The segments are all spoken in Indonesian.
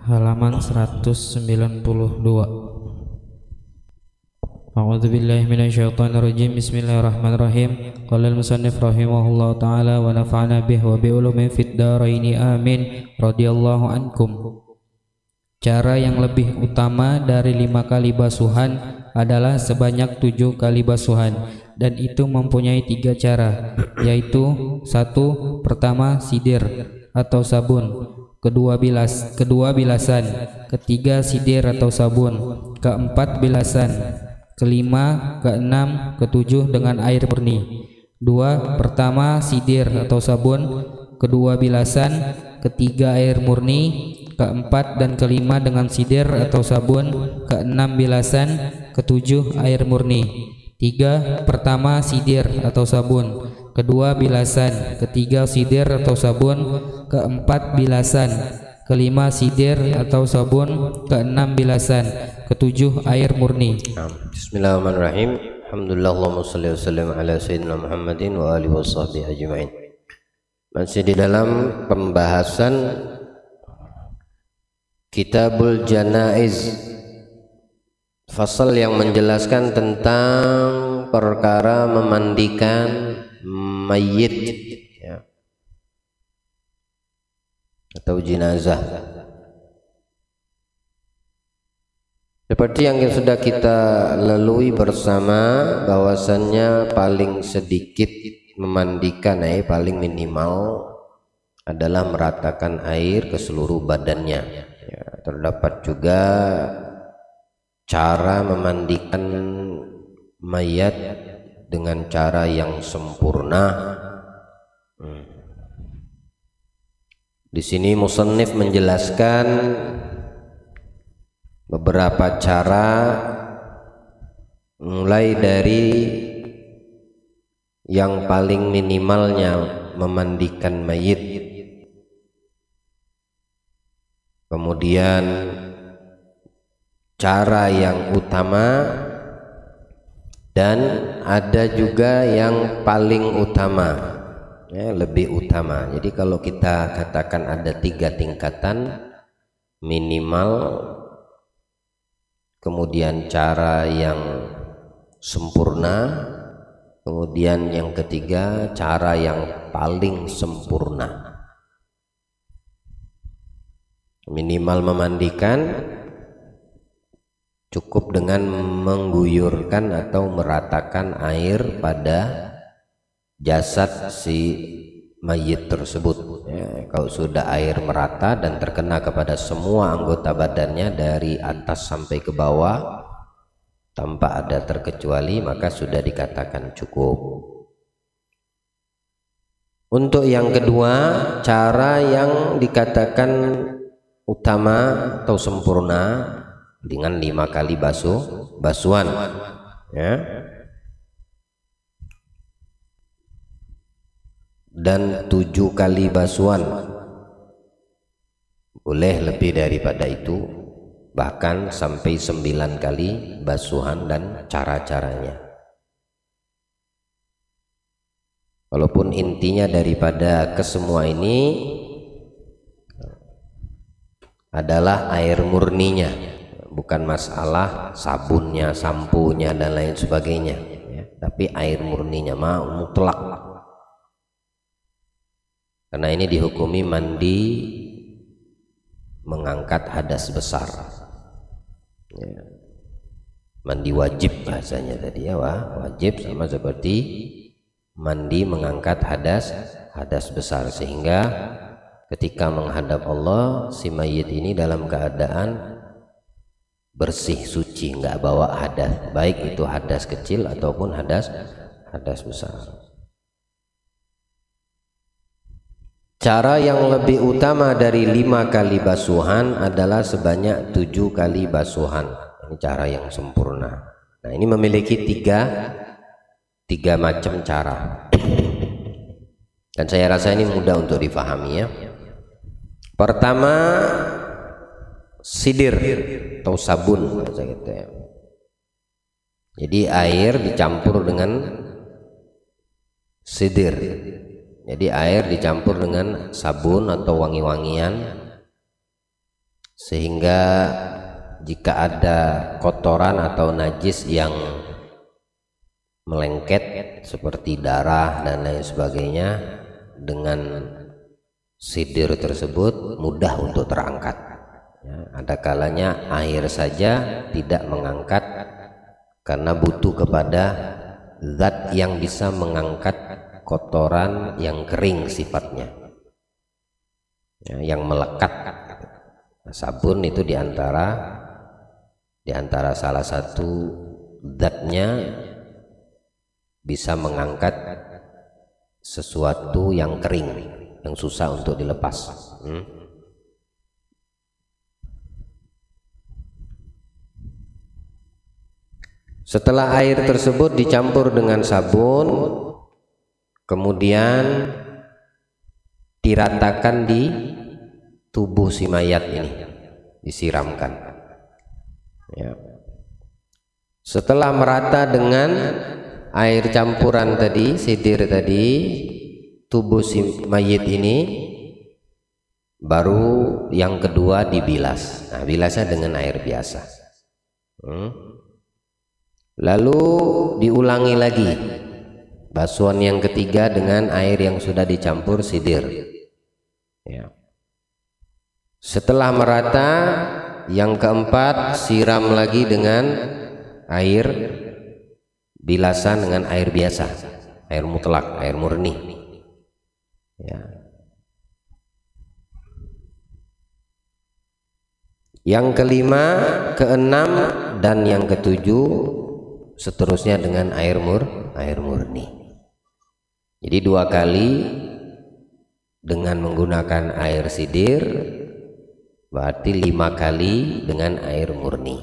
halaman 192. A'udzu billahi minasyaitonir rajim. Bismillahirrahmanirrahim. Qala al-musannif rahimahullahu taala wa nafa'ana bihi wa bi ulumi fid dharain amin radhiyallahu ankum. Cara yang lebih utama dari 5 kali basuhan adalah sebanyak 7 kali basuhan, dan itu mempunyai 3 cara, yaitu 1. Pertama, sidir atau sabun. Kedua, bilasan. Ketiga, sidir atau sabun. Keempat, bilasan. Kelima, keenam, ketujuh dengan air murni. 2. Pertama, sidir atau sabun. Kedua, bilasan. Ketiga, air murni. Keempat dan kelima dengan sidir atau sabun. Keenam, bilasan. Ketujuh, air murni. 3. Pertama, sidir atau sabun. Kedua, bilasan. Ketiga, sidir atau sabun. Keempat, bilasan. Kelima, sidir atau sabun. Keenam, bilasan. Ketujuh, air murni. Bismillahirrahmanirrahim. Alhamdulillah, Allahumma shalli wa sallim ala sayyidina Muhammadin wa alihi washabbihi ajmain. Masih di dalam pembahasan Kitabul Janaiz, fasal yang menjelaskan tentang perkara memandikan mayit, ya, atau jenazah. Seperti yang sudah kita lalui bersama, bahwasannya paling sedikit memandikan, paling minimal adalah meratakan air ke seluruh badannya. Ya, terdapat juga cara memandikan mayat dengan cara yang sempurna. Di sini musannif menjelaskan beberapa cara, mulai dari yang paling minimalnya memandikan mayit, kemudian cara yang utama, dan ada juga yang paling utama, ya, lebih utama. Jadi kalau kita katakan ada 3 tingkatan: minimal, kemudian cara yang sempurna, kemudian yang ketiga cara yang paling sempurna. Minimal memandikan cukup dengan mengguyurkan atau meratakan air pada jasad si mayit tersebut, ya. Kalau sudah air merata dan terkena kepada semua anggota badannya dari atas sampai ke bawah tanpa ada terkecuali, maka sudah dikatakan cukup. Untuk yang kedua, cara yang dikatakan utama atau sempurna dengan 5 kali basuhan, ya, dan 7 kali basuhan. Boleh lebih daripada itu, bahkan sampai 9 kali basuhan dan cara-caranya. Walaupun intinya daripada kesemua ini adalah air murninya, bukan masalah sabunnya, sampunya dan lain sebagainya, ya, tapi air murninya mutlak. Karena ini dihukumi mandi mengangkat hadas besar, ya. Mandi wajib bahasanya tadi, ya, wajib sama seperti mandi mengangkat hadas besar, sehingga ketika menghadap Allah, si mayit ini dalam keadaan bersih, suci, nggak bawa hadas, baik itu hadas kecil ataupun hadas besar. Cara yang lebih utama dari 5 kali basuhan adalah sebanyak 7 kali basuhan. Ini cara yang sempurna. Nah, ini memiliki tiga macam cara, dan saya rasa ini mudah untuk difahami, ya. Pertama, sidir atau sabun, ya. Jadi air dicampur dengan sidir. Jadi air dicampur dengan sabun atau wangi-wangian, sehingga jika ada kotoran atau najis yang melengket seperti darah dan lain sebagainya, dengan sidir tersebut mudah untuk terangkat. Ya, ada kalanya air saja tidak mengangkat karena butuh kepada zat yang bisa mengangkat kotoran yang kering sifatnya, ya, yang melekat. Sabun itu diantara salah satu zatnya bisa mengangkat sesuatu yang kering, yang susah untuk dilepas. Setelah air tersebut dicampur dengan sabun, kemudian diratakan di tubuh si mayat ini, disiramkan. Ya. Setelah merata dengan air campuran tadi, sidir tadi, tubuh si mayit ini, baru yang kedua dibilas. Nah, bilasnya dengan air biasa. Lalu diulangi lagi basuhan yang ketiga dengan air yang sudah dicampur sidir. Ya. Setelah merata, yang keempat siram lagi dengan air bilasan dengan air biasa, air mutlak, air murni. Ya. Yang kelima, keenam, dan yang ketujuh seterusnya dengan air murni. Jadi 2 kali dengan menggunakan air sidir, berarti 5 kali dengan air murni.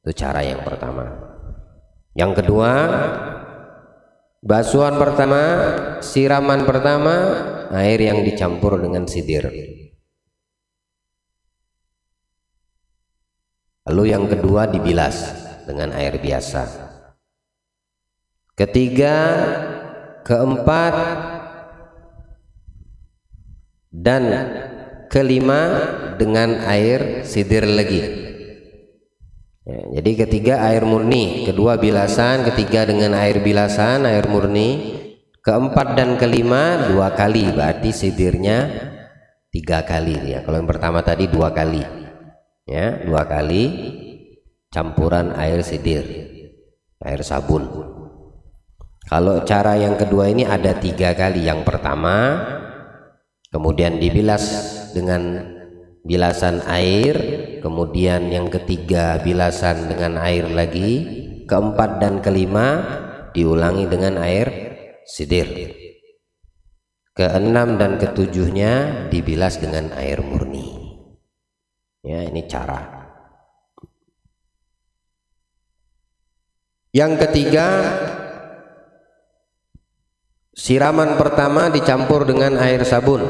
Itu cara yang pertama. Yang kedua, basuhan pertama, siraman pertama, air yang dicampur dengan sidir. Lalu yang kedua dibilas dengan air biasa. Ketiga, keempat, dan kelima dengan air sidir lagi. Ya, jadi ketiga air murni, kedua bilasan, ketiga dengan air bilasan, air murni, keempat dan kelima 2 kali, berarti sidirnya 3 kali. Ya, kalau yang pertama tadi 2 kali, ya, 2 kali campuran air sidir, air sabun. Kalau cara yang kedua ini ada 3 kali. Yang pertama kemudian dibilas dengan bilasan air, kemudian yang ketiga bilasan dengan air lagi, keempat dan kelima diulangi dengan air sidir, keenam dan ketujuhnya dibilas dengan air murni. Ya, ini cara. Yang ketiga, siraman pertama dicampur dengan air sabun.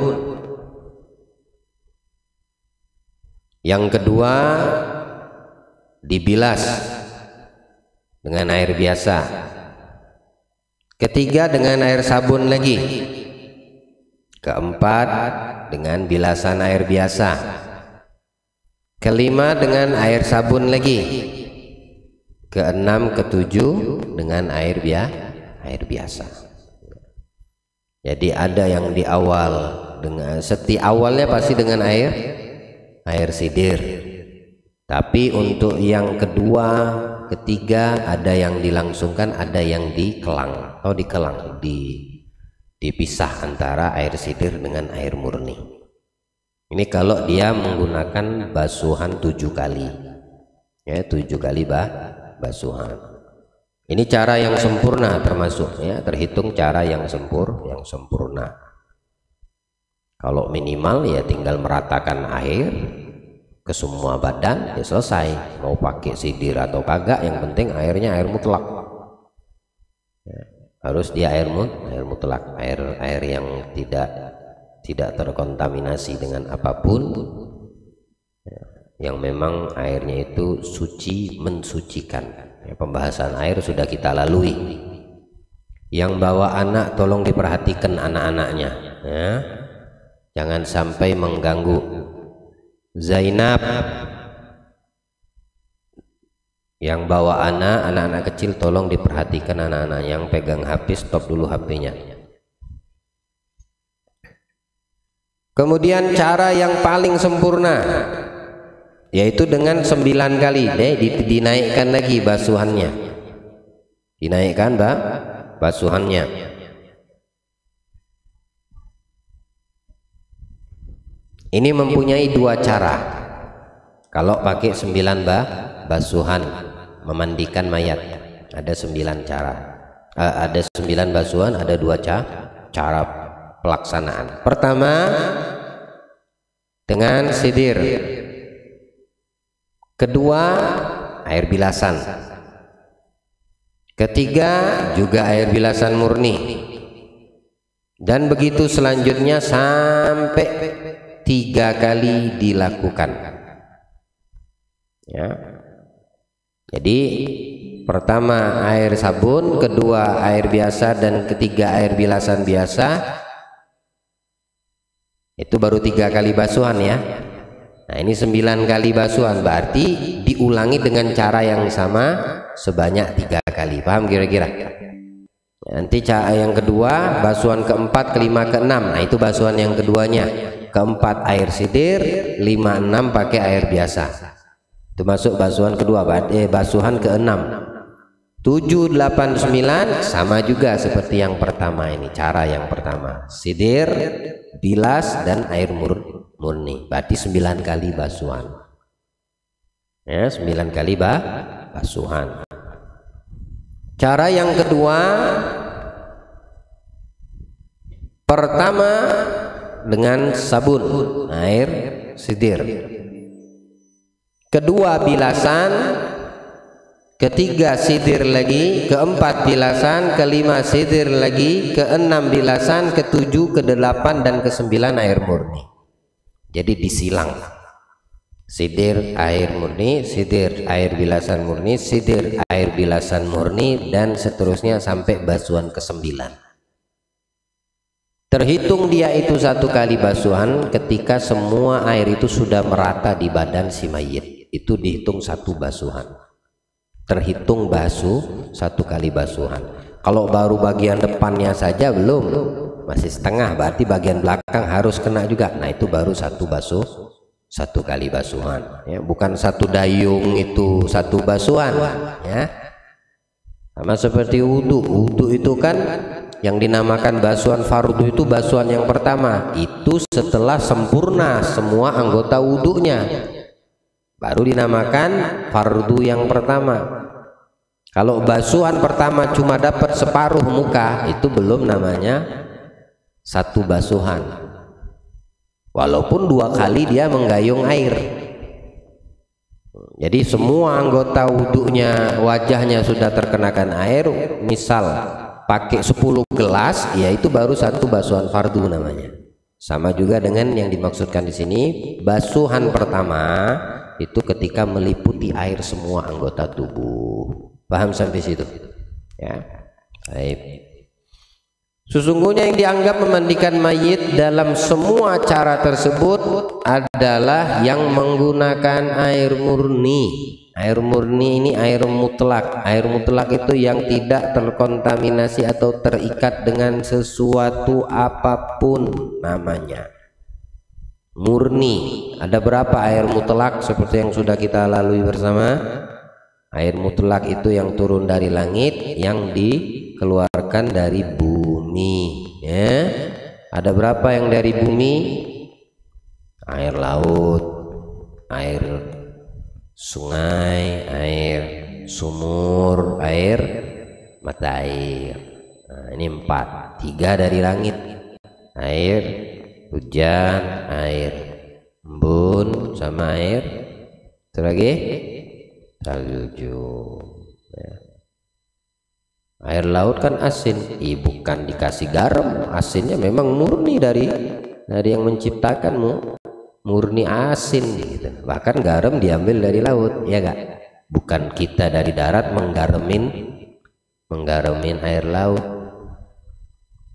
Yang kedua dibilas dengan air biasa. Ketiga dengan air sabun lagi. Keempat dengan bilasan air biasa. Kelima dengan air sabun lagi. Keenam, ketujuh dengan air biasa. Jadi ada yang di awal dengan awalnya pasti dengan air sidir. Tapi untuk yang kedua, ketiga ada yang dilangsungkan, ada yang dikelang atau dipisah antara air sidir dengan air murni. Ini kalau dia menggunakan basuhan 7 kali. Ya, 7 kali basuhan. Ini cara yang sempurna termasuk, ya, terhitung cara yang sempurna. Kalau minimal ya tinggal meratakan air ke semua badan, ya selesai. Mau pakai sidir atau kagak, yang penting airnya air mutlak. Ya, harus dia air mutlak, air yang tidak terkontaminasi dengan apapun, ya, yang memang airnya itu suci, mensucikan. Ya, pembahasan air sudah kita lalui. Yang bawa anak tolong diperhatikan anak-anaknya, ya. Jangan sampai mengganggu Zainab yang bawa anak-anak kecil, tolong diperhatikan anak-anak yang pegang HP, stop dulu HP-nya. Kemudian cara yang paling sempurna yaitu dengan 9 kali dinaikkan lagi basuhannya, dinaikkan basuhannya. Ini mempunyai 2 cara kalau pakai 9 basuhan memandikan mayat. Ada 9 cara, ada 9 basuhan, ada 2 cara pelaksanaan. Pertama dengan sidir, kedua air bilasan, ketiga juga air bilasan murni, dan begitu selanjutnya sampai 3 kali dilakukan ya. Jadi pertama air sabun, kedua air biasa, dan ketiga air bilasan biasa. Itu baru 3 kali basuhan ya. Nah ini 9 kali basuhan, berarti diulangi dengan cara yang sama sebanyak 3 kali. Paham kira-kira? Nanti cara yang kedua, basuhan keempat, kelima, keenam. Nah itu basuhan yang keduanya. Keempat air sidir, 5, 6 pakai air biasa. Itu masuk basuhan kedua. Basuhan keenam, 7, 8, 9 sama juga seperti yang pertama. Ini cara yang pertama, sidir, bilas, dan air murni. Berarti 9 kali basuhan ya, 9 kali basuhan. Cara yang kedua, pertama dengan sabun, air sidir, kedua bilasan, ketiga sidir lagi, keempat bilasan, kelima sidir lagi, keenam bilasan, ketujuh, kedelapan, dan kesembilan air murni. Jadi disilang, sidir air murni, sidir air bilasan murni, sidir air bilasan murni, dan seterusnya sampai basuhan ke-9. Terhitung dia itu 1 kali basuhan ketika semua air itu sudah merata di badan si mayit. Itu dihitung 1 basuhan. Terhitung basuh 1 kali basuhan. Kalau baru bagian depannya saja belum, masih setengah, berarti bagian belakang harus kena juga. Nah itu baru 1 basuh, 1 kali basuhan ya. Bukan 1 dayung itu 1 basuhan ya. Sama seperti wudhu. Wudhu itu kan yang dinamakan basuhan fardu itu basuhan yang pertama. Itu setelah sempurna semua anggota wudhunya, baru dinamakan fardu yang pertama. Kalau basuhan pertama cuma dapat separuh muka, itu belum namanya 1 basuhan, walaupun 2 kali dia menggayung air. Jadi semua anggota wudhunya, wajahnya sudah terkenakan air, misal pakai 10 gelas, ya itu baru 1 basuhan fardu namanya. Sama juga dengan yang dimaksudkan di sini, basuhan pertama itu ketika meliputi air semua anggota tubuh. Paham sampai situ? Ya. Baik. Sesungguhnya yang dianggap memandikan mayit dalam semua cara tersebut adalah yang menggunakan air murni. Air murni ini air mutlak. Air mutlak itu yang tidak terkontaminasi atau terikat dengan sesuatu apapun namanya. Murni. Ada berapa air mutlak seperti yang sudah kita lalui bersama? Air mutlak itu yang turun dari langit, yang dikeluarkan dari bumi ya. Ada berapa yang dari bumi? Air laut, air sungai, air sumur, air mata air. Nah, ini 4. 3 dari langit, air hujan, air embun, sama air itu lagi salju ya. Air laut kan asin, bukan dikasih garam, asinnya memang murni dari yang menciptakanmu, murni asin gitu. Bahkan garam diambil dari laut, ya gak? Bukan kita dari darat menggaramin air laut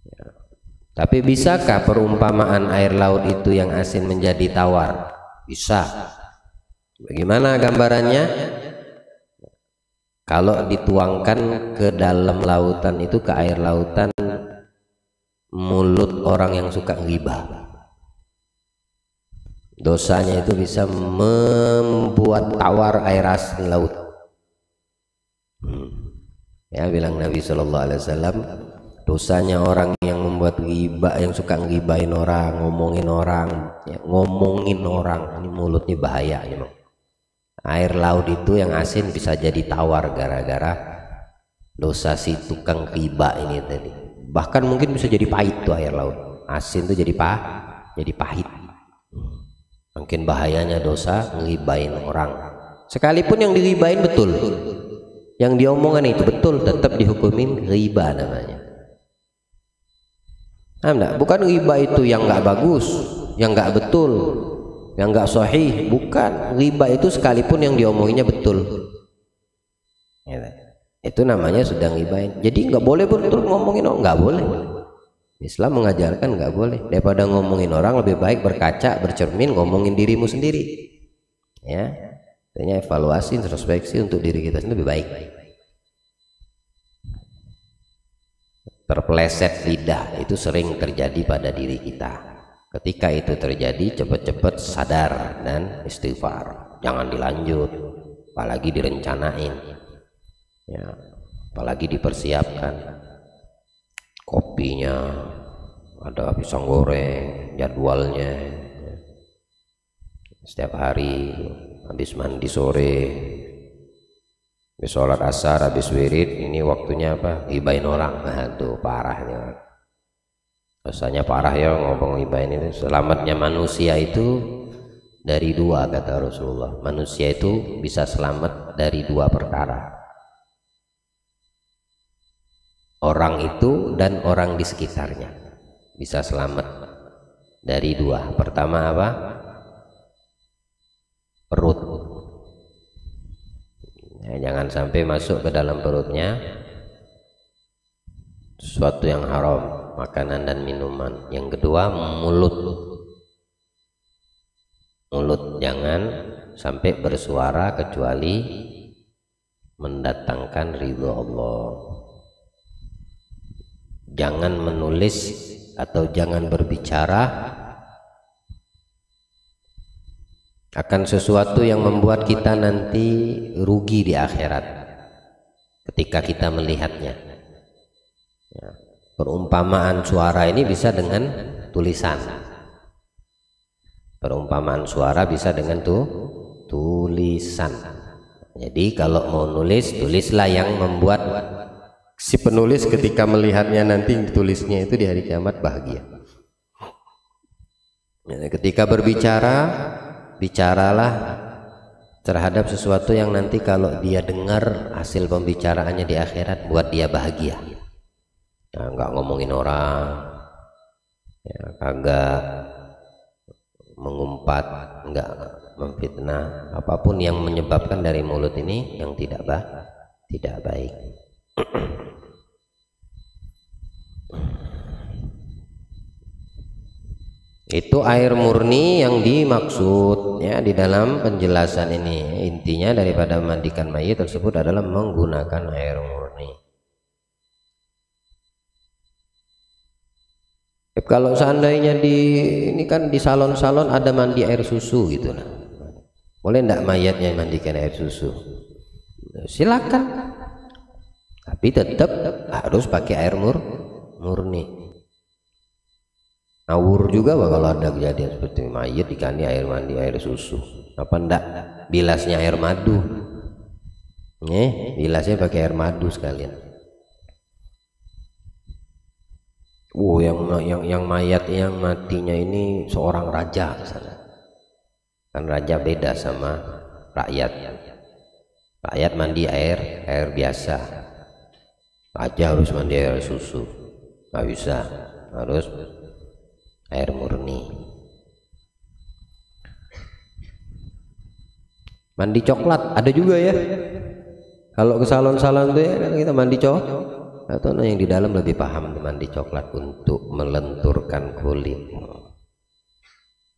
ya. Tapi bisakah perumpamaan air laut itu yang asin menjadi tawar? Bisa. Bagaimana gambarannya? Kalau dituangkan ke dalam lautan itu, ke air lautan, mulut orang yang suka ghibah, dosanya itu bisa membuat tawar air asin laut. Ya, bilang Nabi Shallallahu Alaihi Wasallam, dosanya orang yang membuat ghibah, yang suka ngibahin orang, ngomongin orang, ya, ngomongin orang, ini mulutnya bahaya. Memang air laut itu yang asin bisa jadi tawar gara-gara dosa si tukang ghibah ini tadi. Bahkan mungkin bisa jadi pahit tuh air laut. Asin tuh jadi pahit. Mungkin bahayanya dosa ngibahin orang. Sekalipun yang dighibahin betul, yang diomongan itu betul, tetap dihukumin ghibah namanya. Nah, bukan ghibah itu yang nggak bagus, yang nggak betul, yang nggak sahih. Bukan, ghibah itu sekalipun yang diomonginya betul, itu namanya sudah ngibahin. Jadi nggak boleh betul ngomongin orang, nggak boleh. Islam mengajarkan nggak boleh. Daripada ngomongin orang, lebih baik berkaca, bercermin, ngomongin dirimu sendiri. Ya, artinya evaluasi, introspeksi untuk diri kita sendiri lebih baik. Terpeleset lidah itu sering terjadi pada diri kita. Ketika itu terjadi, cepat-cepat sadar dan istighfar. Jangan dilanjut, apalagi direncanain, ya, apalagi dipersiapkan. Kopinya ada, pisang goreng, jadwalnya setiap hari, habis mandi sore, habis sholat asar, habis wirid, ini waktunya apa? Ghibahin orang. Nah, itu parahnya. Dosanya parah ya ngomong ghibahin itu. Selamatnya manusia itu dari dua, kata Rasulullah. Manusia itu bisa selamat dari dua perkara. Orang itu dan orang di sekitarnya bisa selamat dari dua. Pertama apa? Perut. Ya, jangan sampai masuk ke dalam perutnya sesuatu yang haram, makanan dan minuman. Yang kedua, mulut. Mulut jangan sampai bersuara kecuali mendatangkan ridho Allah. Jangan menulis atau jangan berbicara akan sesuatu yang membuat kita nanti rugi di akhirat ketika kita melihatnya. Ya, perumpamaan suara ini bisa dengan tulisan. Perumpamaan suara bisa dengan tulisan. Jadi kalau mau nulis, tulislah yang membuat si penulis ketika melihatnya nanti tulisnya itu di hari kiamat bahagia. Ya, ketika berbicara, bicaralah terhadap sesuatu yang nanti kalau dia dengar hasil pembicaraannya di akhirat buat dia bahagia. Ya, nggak ngomongin orang, ya, kagak mengumpat, nggak memfitnah, apapun yang menyebabkan dari mulut ini yang tidak baik. Itu air murni yang dimaksud ya di dalam penjelasan ini. Intinya daripada memandikan mayit tersebut adalah menggunakan air murni. Kalau seandainya ini kan di salon-salon ada mandi air susu gitu lah. Boleh enggak mayatnya mandikan air susu? Silakan. Tapi tetap harus pakai air murni. Ngawur juga kalau ada kejadian seperti mayat dikandi air mandi air susu. Apa enggak bilasnya air madu? Bilasnya pakai air madu sekalian. Yang mayat yang matinya ini seorang raja misalnya. Kan raja beda sama rakyat. Rakyat mandi air biasa. Raja harus mandi air susu. Nggak bisa, harus air murni. Mandi coklat ada juga ya. Kalau ke salon-salon tuh ya kan kita mandi coklat. Atau yang di dalam lebih paham mandi coklat untuk melenturkan kulit.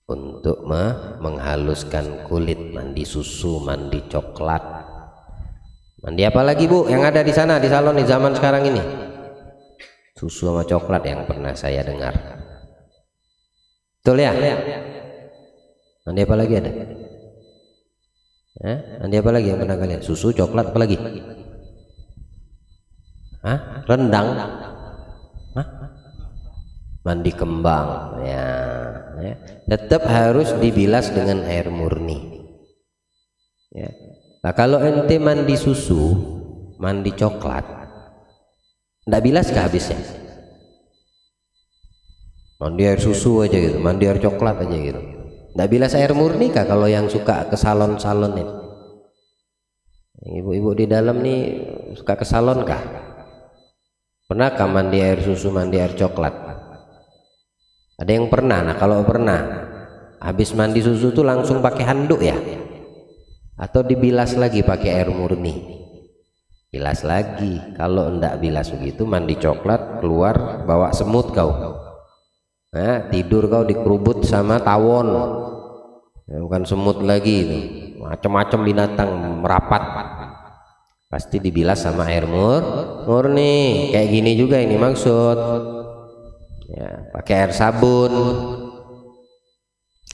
untuk menghaluskan kulit, mandi susu, mandi coklat. Mandi apa lagi Bu yang ada di sana di salon di zaman sekarang ini? Susu sama coklat yang pernah saya dengar. Betul ya? Mandi apa lagi ada? Mandi apa lagi yang pernah kalian? Susu, coklat, apa lagi? Rendang? Mandi kembang ya. Tetap harus dibilas dengan air murni ya. Nah kalau ente mandi susu, mandi coklat, ndak bilas kah habisnya? Mandi air susu aja gitu, mandi air coklat aja gitu, ndak bilas air murni kah? Kalau yang suka ke salon-salon ini, ibu-ibu di dalam nih suka ke salon kah? Pernahkah mandi air susu, mandi air coklat? Ada yang pernah? Nah kalau pernah, habis mandi susu tuh langsung pakai handuk ya? Atau dibilas lagi pakai air murni? Bilas lagi. Kalau enggak bilas begitu, mandi coklat keluar bawa semut kau. Tidur kau dikerubut sama tawon ya, bukan semut lagi itu, macam-macam binatang merapat. Pasti dibilas sama air murni. Kayak gini juga ini maksud ya, pakai air sabun,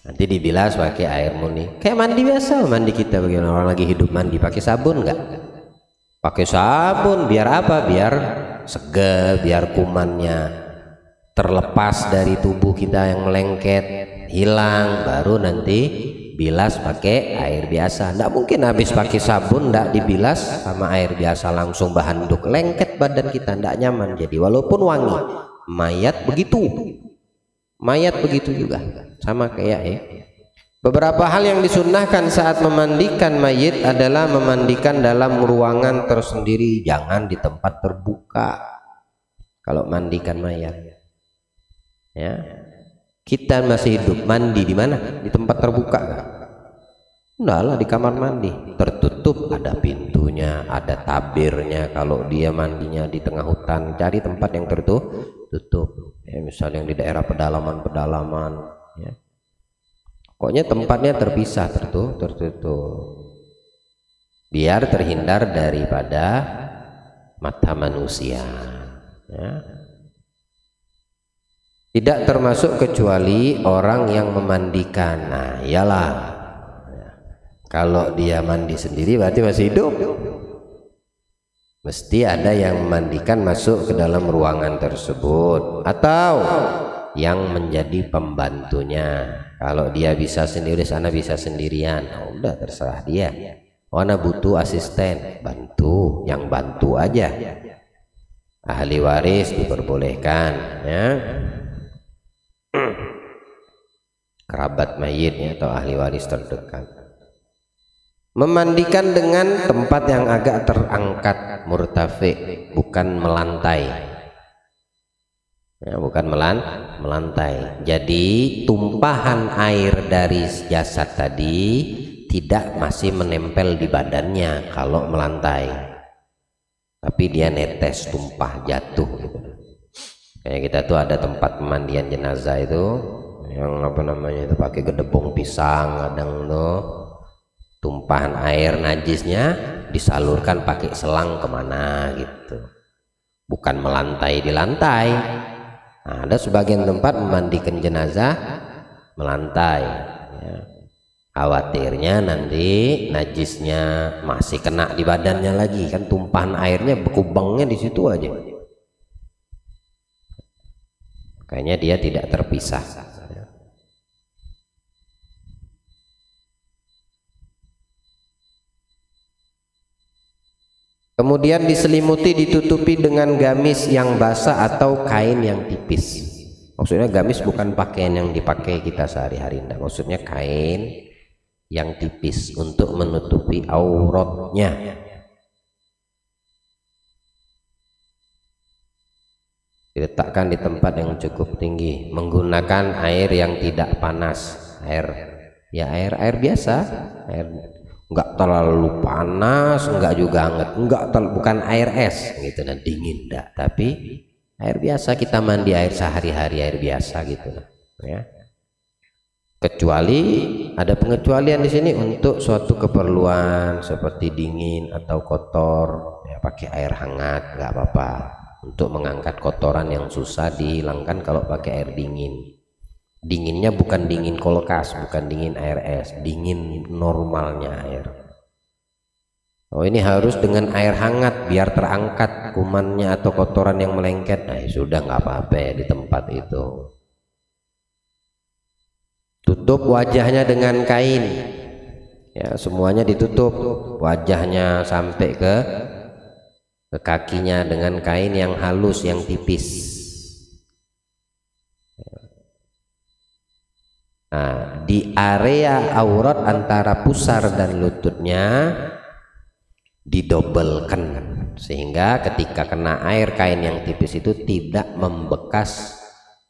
nanti dibilas pakai air murni. Kayak mandi biasa, mandi kita bagaimana orang lagi hidup, mandi pakai sabun enggak? Pakai sabun biar apa? Biar segar, biar kumannya terlepas dari tubuh kita yang melengket, hilang, baru nanti bilas pakai air biasa. Enggak mungkin habis pakai sabun enggak dibilas sama air biasa langsung berhanduk, lengket badan kita, enggak nyaman. Jadi walaupun wangi, mayat begitu juga sama kayak ya. Beberapa hal yang disunnahkan saat memandikan mayit adalah memandikan dalam ruangan tersendiri, jangan di tempat terbuka. Kalau mandikan mayat ya, kita masih hidup, mandi di mana? Di tempat terbuka kan? Enggak lah, di kamar mandi tertutup, ada pintunya, ada tabirnya. Kalau dia mandinya di tengah hutan, cari tempat yang tertutup ya, misalnya yang di daerah pedalaman ya. Pokoknya tempatnya terpisah, tertutup biar terhindar daripada mata manusia ya. Tidak termasuk kecuali orang yang memandikan. Nah iyalah, kalau dia mandi sendiri berarti masih hidup, mesti ada yang memandikan masuk ke dalam ruangan tersebut atau yang menjadi pembantunya. Kalau dia bisa sendiri, sana bisa sendirian, nah, udah terserah dia. Mana butuh asisten, bantu, yang bantu aja. Ahli waris diperbolehkan ya, kerabat mayitnya atau ahli waris terdekat. Memandikan dengan tempat yang agak terangkat, murtafi, bukan melantai ya, bukan melantai. Jadi tumpahan air dari jasad tadi tidak masih menempel di badannya kalau melantai, tapi dia netes, tumpah, jatuh gitu. Kayak kita tuh ada tempat pemandian jenazah itu yang apa namanya itu pakai gedebong pisang, kadang tuh tumpahan air najisnya disalurkan pakai selang kemana gitu, bukan melantai di lantai. Nah, ada sebagian tempat memandikan jenazah melantai ya. Khawatirnya nanti najisnya masih kena di badannya lagi, kan tumpahan airnya berkubangnya di situ aja, kayaknya dia tidak terpisah. Kemudian diselimuti, ditutupi dengan gamis yang basah atau kain yang tipis. Maksudnya gamis bukan pakaian yang dipakai kita sehari-hari, enggak. Maksudnya kain yang tipis untuk menutupi auratnya. Diletakkan di tempat yang cukup tinggi, menggunakan air yang tidak panas, air biasa, air enggak terlalu panas, enggak juga hangat, bukan air es gitu, nah dingin enggak, tapi air biasa, kita mandi air sehari-hari, air biasa gitu ya. Kecuali ada pengecualian di sini untuk suatu keperluan seperti dingin atau kotor, ya pakai air hangat nggak apa-apa. Untuk mengangkat kotoran yang susah dihilangkan kalau pakai air dingin. Dinginnya bukan dingin kulkas, bukan dingin air es, dingin normalnya air. Oh, ini harus dengan air hangat biar terangkat kumannya atau kotoran yang melengket. Nah, sudah nggak apa-apa ya di tempat itu. Tutup wajahnya dengan kain, ya semuanya ditutup, wajahnya sampai ke kakinya dengan kain yang halus, yang tipis. Nah, di area aurat antara pusar dan lututnya didobelkan sehingga ketika kena air kain yang tipis itu tidak membekas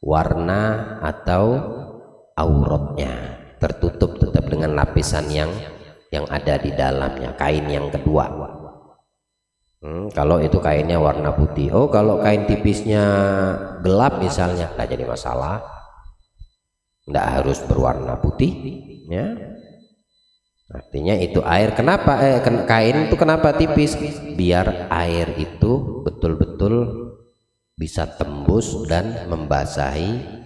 warna atau auratnya, tertutup tetap dengan lapisan yang ada di dalamnya, kain yang kedua. Kalau itu kainnya warna putih, oh kalau kain tipisnya gelap misalnya, nggak jadi masalah, nggak harus berwarna putih, ya. Artinya itu air kenapa kain itu kenapa tipis? Biar air itu betul-betul bisa tembus dan membasahi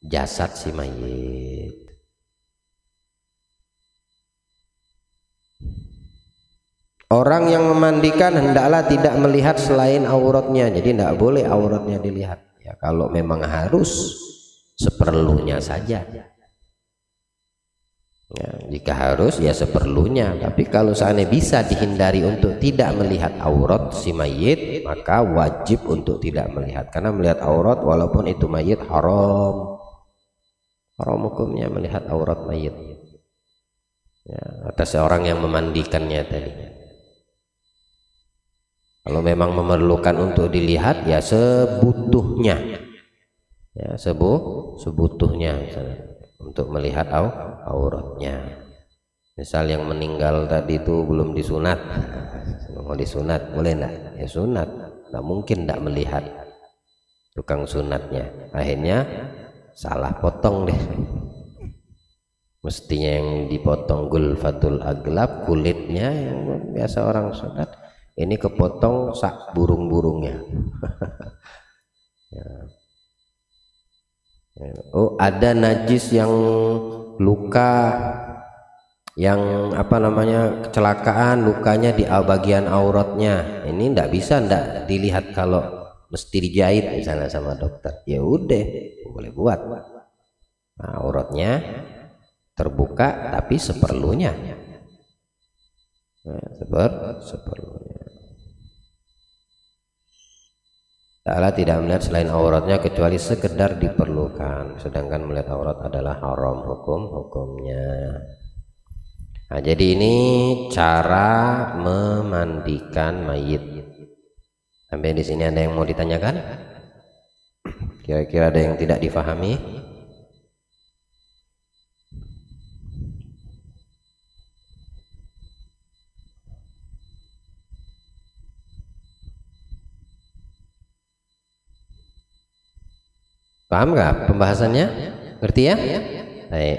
jasad si mayit. Orang yang memandikan hendaklah tidak melihat selain auratnya, jadi tidak boleh auratnya dilihat. Ya, kalau memang harus seperlunya saja. Ya, jika harus ya seperlunya. Tapi kalau seandainya bisa dihindari untuk tidak melihat aurat si mayit, maka wajib untuk tidak melihat. Karena melihat aurat walaupun itu mayit haram. Haram hukumnya melihat aurat mayit, ya, atas orang yang memandikannya tadi. Kalau memang memerlukan untuk dilihat ya sebutuhnya, ya sebutuhnya misalnya, untuk melihat auratnya. Misal yang meninggal tadi itu belum disunat, mau disunat boleh enggak? Ya sunat, nggak mungkin enggak melihat tukang sunatnya, akhirnya salah potong deh. Mestinya yang dipotong gulfatul aglab, kulitnya yang biasa orang sunat, ini kepotong sak burung-burungnya. Ya. Oh, ada najis yang luka, yang apa namanya kecelakaan, lukanya di bagian auratnya, ini ndak bisa ndak dilihat kalau mesti dijahit misalnya sama dokter. Ya udah boleh buat, nah, auratnya terbuka tapi seperlunya, nah, seperlunya. Ta'ala tidak melihat selain auratnya kecuali sekedar diperlukan, sedangkan melihat aurat adalah haram hukumnya. Nah, jadi ini cara memandikan mayit. Sampai di sini ada yang mau ditanyakan? Kira-kira ada yang tidak difahami? Paham nggak pembahasannya? Ngerti ya? Baik.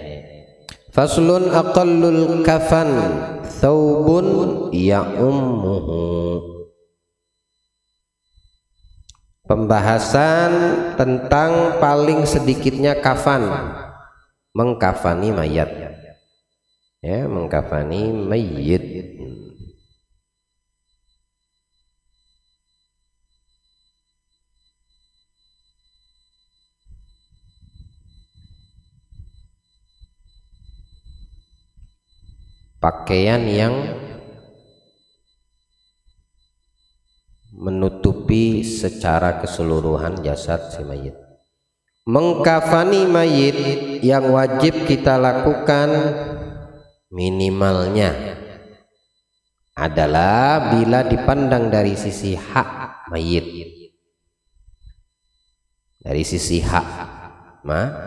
Faslun aqallul kafan thawbun ya'ummuhu. Pembahasan tentang paling sedikitnya kafan, mengkafani mayat, ya, mengkafani mayit. Pakaian yang menutupi secara keseluruhan jasad si mayit. Mengkafani mayit yang wajib kita lakukan minimalnya adalah bila dipandang dari sisi hak mayit, dari sisi hak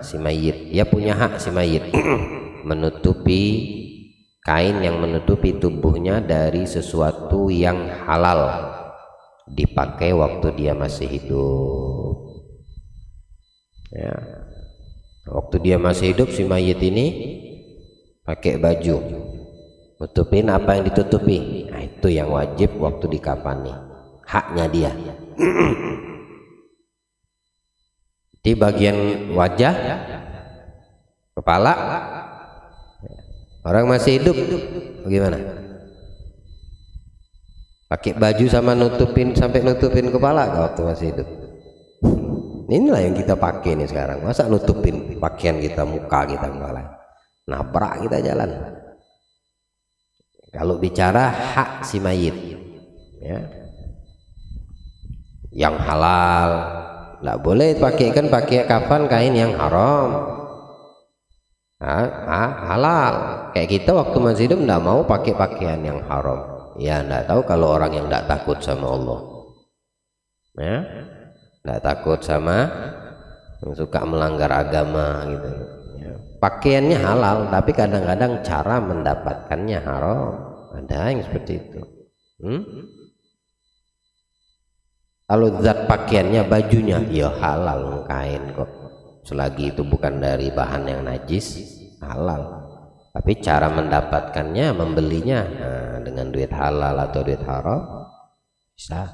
si mayit, dia punya hak si mayit menutupi kain yang menutupi tubuhnya dari sesuatu yang halal dipakai waktu dia masih hidup, ya. Waktu dia masih hidup si mayit ini pakai baju, nutupin apa yang ditutupi. Nah, itu yang wajib waktu dikafani, haknya dia. Di bagian wajah, kepala, orang masih hidup bagaimana? Pakai baju sama nutupin sampai nutupin kepala waktu masih hidup. Inilah yang kita pakai nih sekarang. Masa nutupin pakaian kita, muka kita, kepala, nabrak kita jalan. Kalau bicara hak si mayit, ya, yang halal, nggak boleh pakaikan pakai kafan kain yang haram. Halal. Kayak kita waktu masih hidup nggak mau pakai pakaian yang haram. Ya nggak tahu kalau orang yang nggak takut sama Allah, ya, nggak takut sama yang suka melanggar agama gitu. Ya. Pakaiannya halal, tapi kadang-kadang cara mendapatkannya haram. Ada yang seperti itu. Kalau zat pakaiannya, bajunya, ya halal, kain kok. Selagi itu bukan dari bahan yang najis, halal. Tapi cara mendapatkannya, membelinya, nah, dengan duit halal atau duit haram, bisa.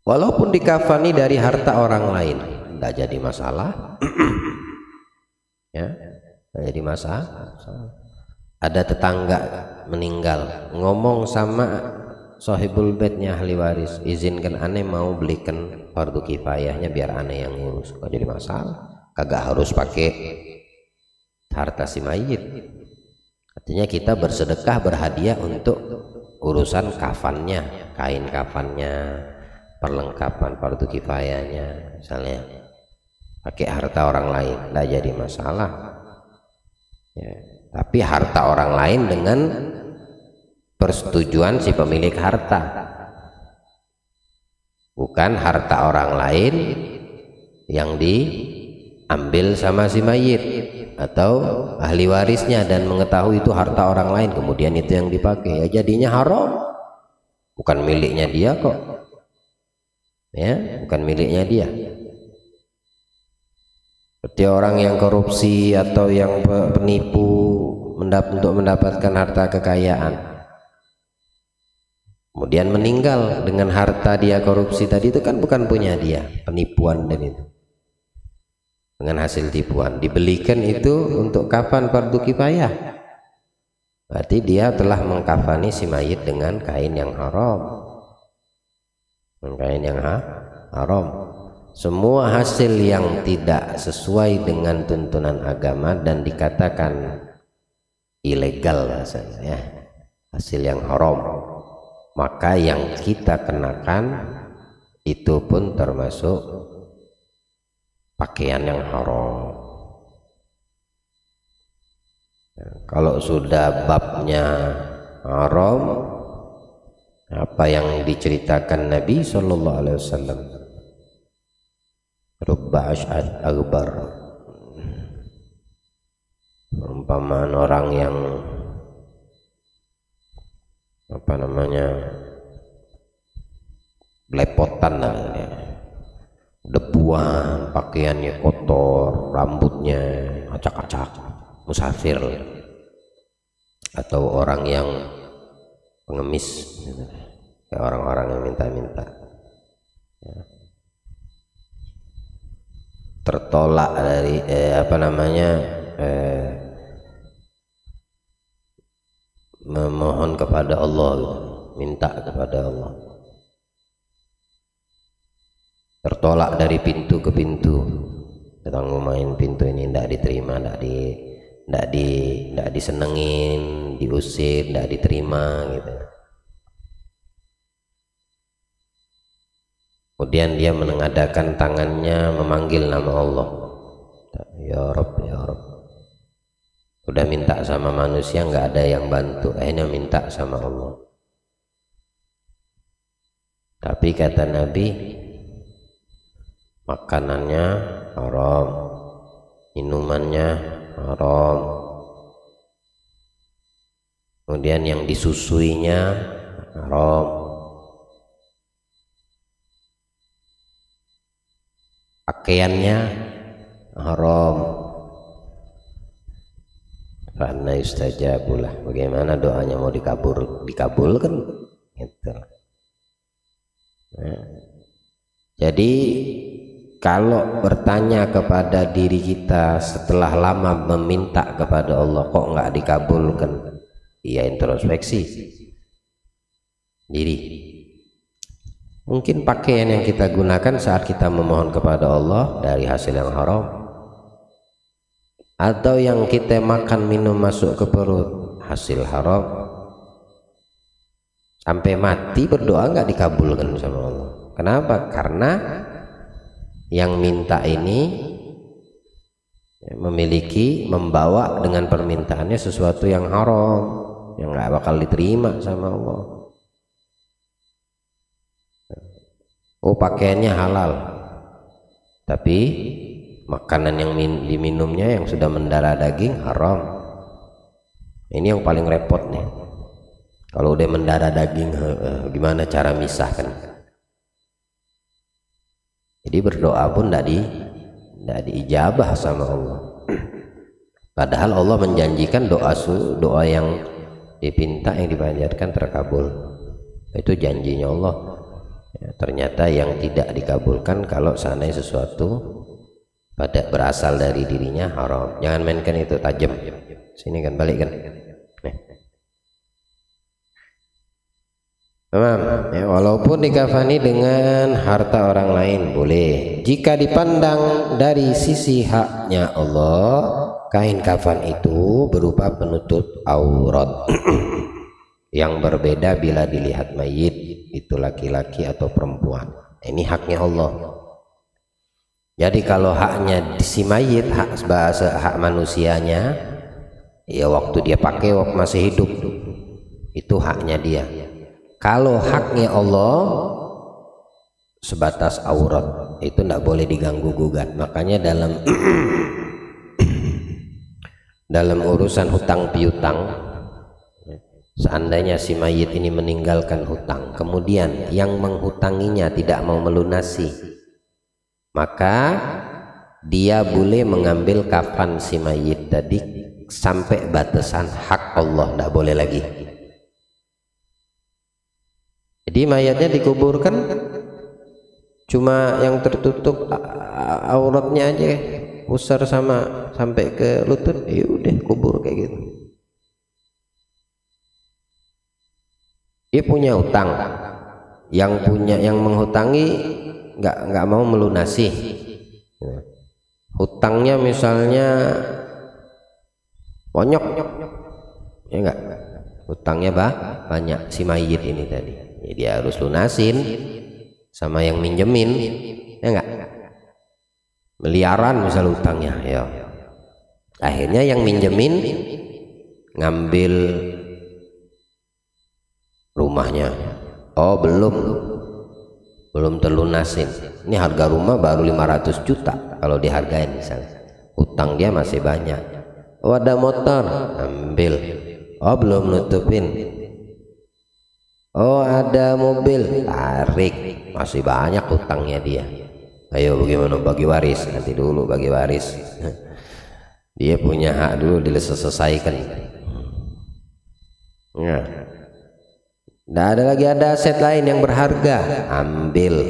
Walaupun dikafani dari harta orang lain, tidak jadi masalah. Ya, tidak jadi masalah. Ada tetangga meninggal, ngomong sama sahibul baitnya, ahli waris, izinkan aneh mau belikan fardu kifayahnya biar aneh yang ngurus. Gak jadi masalah, kagak harus pakai harta si mayit. Artinya kita bersedekah, berhadiah untuk urusan kafannya, kain kafannya, perlengkapan fardu kifayahnya, misalnya pakai harta orang lain, gak jadi masalah, ya. Tapi harta orang lain dengan persetujuan si pemilik harta, bukan harta orang lain yang diambil sama si mayit atau ahli warisnya dan mengetahui itu harta orang lain kemudian itu yang dipakai, ya jadinya haram. Bukan miliknya dia kok, ya, bukan miliknya dia. Seperti orang yang korupsi atau yang penipu untuk mendapatkan harta kekayaan, kemudian meninggal dengan harta dia korupsi tadi, itu kan bukan punya dia, penipuan, dan itu dengan hasil tipuan dibelikan itu untuk kafan fardu kifayah. Berarti dia telah mengkafani si mayit dengan kain yang haram, dengan kain yang haram. Semua hasil yang tidak sesuai dengan tuntunan agama dan dikatakan ilegal rasanya, ya, hasil yang haram, maka yang kita kenakan itu pun termasuk pakaian yang haram. Kalau sudah babnya haram, apa yang diceritakan Nabi Shallallahu Alaihi Wasallam, rubba ash'ad akbar, perumpamaan orang yang apa namanya, belepotan lah, ya, debuan, pakaiannya kotor, rambutnya acak-acak, musafir, atau orang yang pengemis, ya, orang-orang yang minta-minta, ya, tertolak dari memohon kepada Allah, minta kepada Allah, tertolak dari pintu ke pintu, datang main pintu ini tidak diterima, tidak disenengin, diusir, tidak diterima gitu. Kemudian dia menengadakan tangannya memanggil nama Allah, ya Rabb, ya Rabb. Udah minta sama manusia nggak ada yang bantu, akhirnya minta sama Allah. Tapi kata Nabi, makanannya haram, minumannya haram, kemudian yang disusuinya haram, pakaiannya haram. Karena istajabulah, bagaimana doanya mau dikabulkan gitu. Nah, jadi kalau bertanya kepada diri kita setelah lama meminta kepada Allah kok nggak dikabulkan, ya introspeksi diri. Mungkin pakaian yang kita gunakan saat kita memohon kepada Allah dari hasil yang haram, atau yang kita makan minum masuk ke perut hasil haram, sampai mati berdoa nggak dikabulkan sama Allah. Kenapa? Karena yang minta ini membawa dengan permintaannya sesuatu yang haram, yang nggak bakal diterima sama Allah. Oh, pakaiannya halal, tapi makanan yang diminumnya yang sudah mendarah daging haram. Ini yang paling repot nih. Kalau udah mendarah daging, gimana cara misahkan? Jadi berdoa pun tidak diijabah sama Allah. Padahal Allah menjanjikan doa yang dipinta, yang dipanjatkan terkabul. Itu janjinya Allah. Ya, ternyata yang tidak dikabulkan kalau seandainya sesuatu berasal dari dirinya haram. Jangan mainkan itu, tajam. Sini kan, balik kan. Ya, walaupun dikafani dengan harta orang lain boleh, jika dipandang dari sisi haknya Allah, kain kafan itu berupa penutup aurat yang berbeda bila dilihat mayit itu laki-laki atau perempuan. Ini haknya Allah. Jadi kalau haknya si mayit, hak manusianya, ya waktu dia pakai waktu masih hidup, itu haknya dia. Kalau haknya Allah sebatas aurat, itu tidak boleh diganggu gugat. Makanya dalam urusan hutang piutang, seandainya si mayit ini meninggalkan hutang, kemudian yang menghutanginya tidak mau melunasi, maka dia boleh mengambil kafan si mayit tadi sampai batasan hak Allah, tidak boleh lagi. Jadi mayatnya dikuburkan, cuma yang tertutup auratnya aja usar sampai ke lutut, ya udah kubur kayak gitu. Dia punya utang, yang menghutangi nggak mau melunasi. Hutangnya misalnya bonyok, ya enggak, hutangnya banyak si mayit ini tadi. Ya, dia harus lunasin sama yang minjemin, ya enggak, miliaran misal utangnya, ya. Akhirnya yang minjemin ngambil rumahnya. Oh, belum terlunasin. Ini harga rumah baru 500 juta kalau dihargain misalnya. Utang dia masih banyak. Oh, ada motor, ambil. Oh, belum nutupin. Oh, ada mobil, tarik, masih banyak utangnya dia. Ayo bagaimana bagi waris? Nanti dulu bagi waris. Dia punya hak dulu diselesaikan. Ya. Nggak ada lagi, ada aset lain yang berharga, ambil.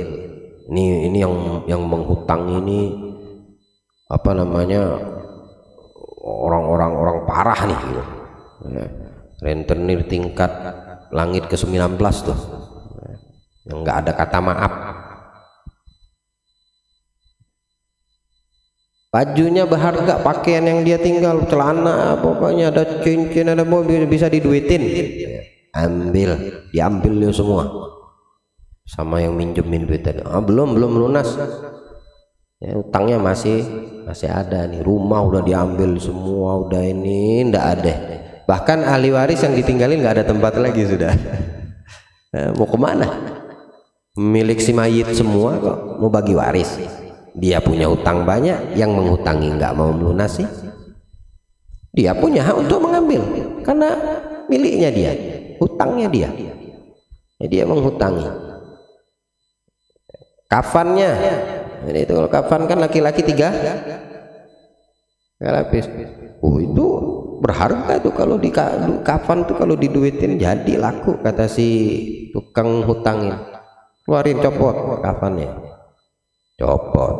Ini yang menghutang ini apa namanya, orang parah nih gitu. Ya. Rentenir tingkat langit ke-19 tuh, yang nggak ada kata maaf. Bajunya berharga, pakaian yang dia tinggal, celana, pokoknya ada cincin, ada mobil, bisa diduitin, ambil, diambil semua sama yang minjemin duitnya. Belum lunas, ya, utangnya masih ada nih. Rumah udah diambil semua, udah ini ndak ada. Bahkan ahli waris yang ditinggalin nggak ada tempat lagi sudah. Mau kemana? Milik si mayit semua kok, mau bagi waris. Dia punya hutang banyak, yang menghutangi nggak mau melunasi. Dia punya hak untuk mengambil karena miliknya dia, hutangnya dia. Ya, dia menghutangi. Kafannya Jadi itu kalau kafan kan laki-laki tiga lapis. Itu berharga tuh kalau di kafan tuh, kalau diduitin jadi laku, kata si tukang hutangin. Keluarin, copot kafannya, copot.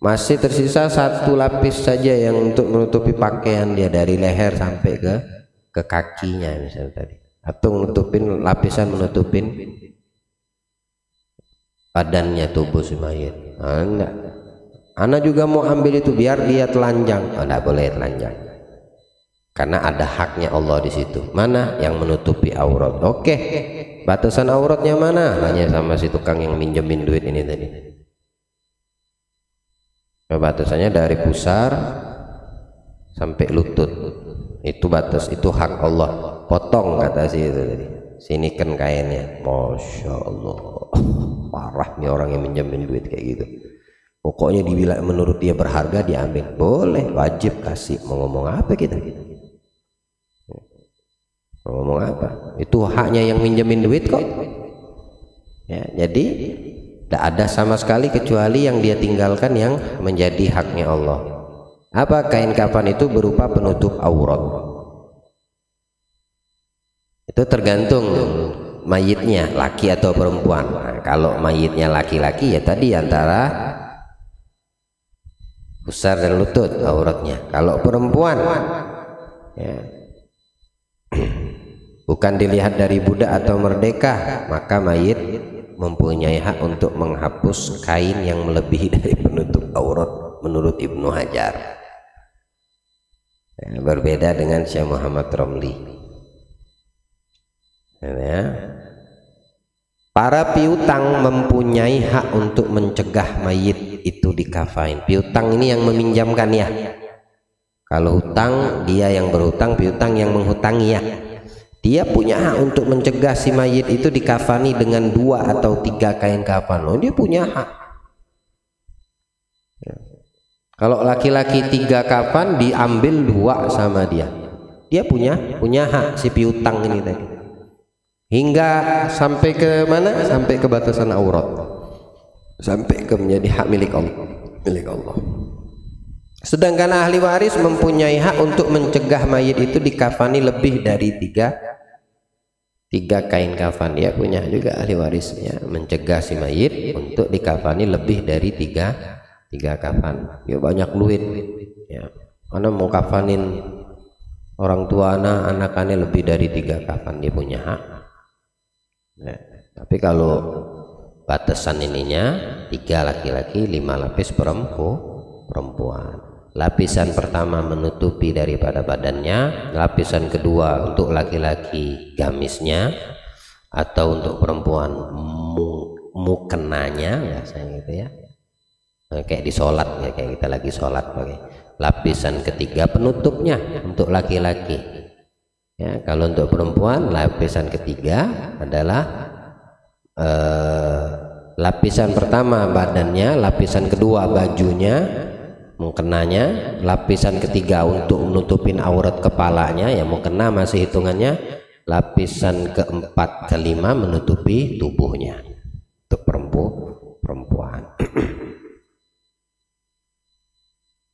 Masih tersisa satu lapis saja yang untuk menutupi pakaian dia dari leher sampai ke kakinya misalnya tadi, atau menutupin lapisan menutupin badannya, tubuh si mayit. Enggak, Ana juga mau ambil itu biar dia telanjang. Enggak boleh telanjang, karena ada haknya Allah di situ. Mana yang menutupi aurat? Oke, batasan auratnya mana? Nanya sama si tukang yang minjemin duit ini tadi. Batasannya dari pusar sampai lutut, itu batas, itu hak Allah. Potong kata si itu tadi, sini kan kainnya. Masya Allah, parah nih orang yang minjemin duit kayak gitu. Pokoknya dibilang menurut dia berharga diambil, boleh, wajib kasih. Mau ngomong apa kita? Mau ngomong apa? Itu haknya yang minjemin duit kok. Ya, jadi tidak ada sama sekali kecuali yang dia tinggalkan yang menjadi haknya Allah. Apa? Kain kafan itu berupa penutup aurat. Itu tergantung mayitnya laki atau perempuan. Nah, kalau mayitnya laki-laki ya tadi antara pusar dan lutut auratnya. Kalau perempuan ya, bukan dilihat dari budak atau merdeka, maka mayit mempunyai hak untuk menghapus kain yang melebihi dari penutup aurat menurut Ibnu Hajar. Ya, berbeda dengan Syekh Muhammad Romli. Ya. Para piutang mempunyai hak untuk mencegah mayit itu dikafain. Piutang ini yang meminjamkan ya. Kalau hutang dia yang berhutang, piutang yang menghutangi ya. Dia punya hak untuk mencegah si mayit itu dikafani dengan 2 atau 3 kain kafan. Loh, dia punya hak. Ya. Kalau laki-laki 3 kafan diambil 2 sama dia, dia punya hak si piutang ini tadi. Hingga sampai ke mana? Sampai ke batasan aurat, sampai ke menjadi hak milik Allah. Sedangkan ahli waris mempunyai hak untuk mencegah mayit itu dikafani lebih dari 3 kain kafan. Dia punya juga ahli warisnya mencegah si mayit untuk dikafani lebih dari 3 kafan. Ya banyak duit ya, mana mau kafanin orang tua anak-anaknya lebih dari 3 kafan, dia punya hak ya. Tapi kalau batasan ininya 3 laki-laki, 5 lapis perempuan. Lapisan pertama menutupi daripada badannya, lapisan kedua untuk laki-laki gamisnya, atau untuk perempuan mukenanya biasanya gitu ya. Nah, kayak di sholat ya, kayak kita lagi sholat pakai. Lapisan ketiga penutupnya untuk laki-laki. Ya, kalau untuk perempuan lapisan ketiga adalah lapisan pertama badannya, lapisan kedua bajunya, mukenanya, lapisan ketiga untuk menutupin aurat kepalanya ya, mukena masih hitungannya, lapisan keempat kelima menutupi tubuhnya untuk perempuan.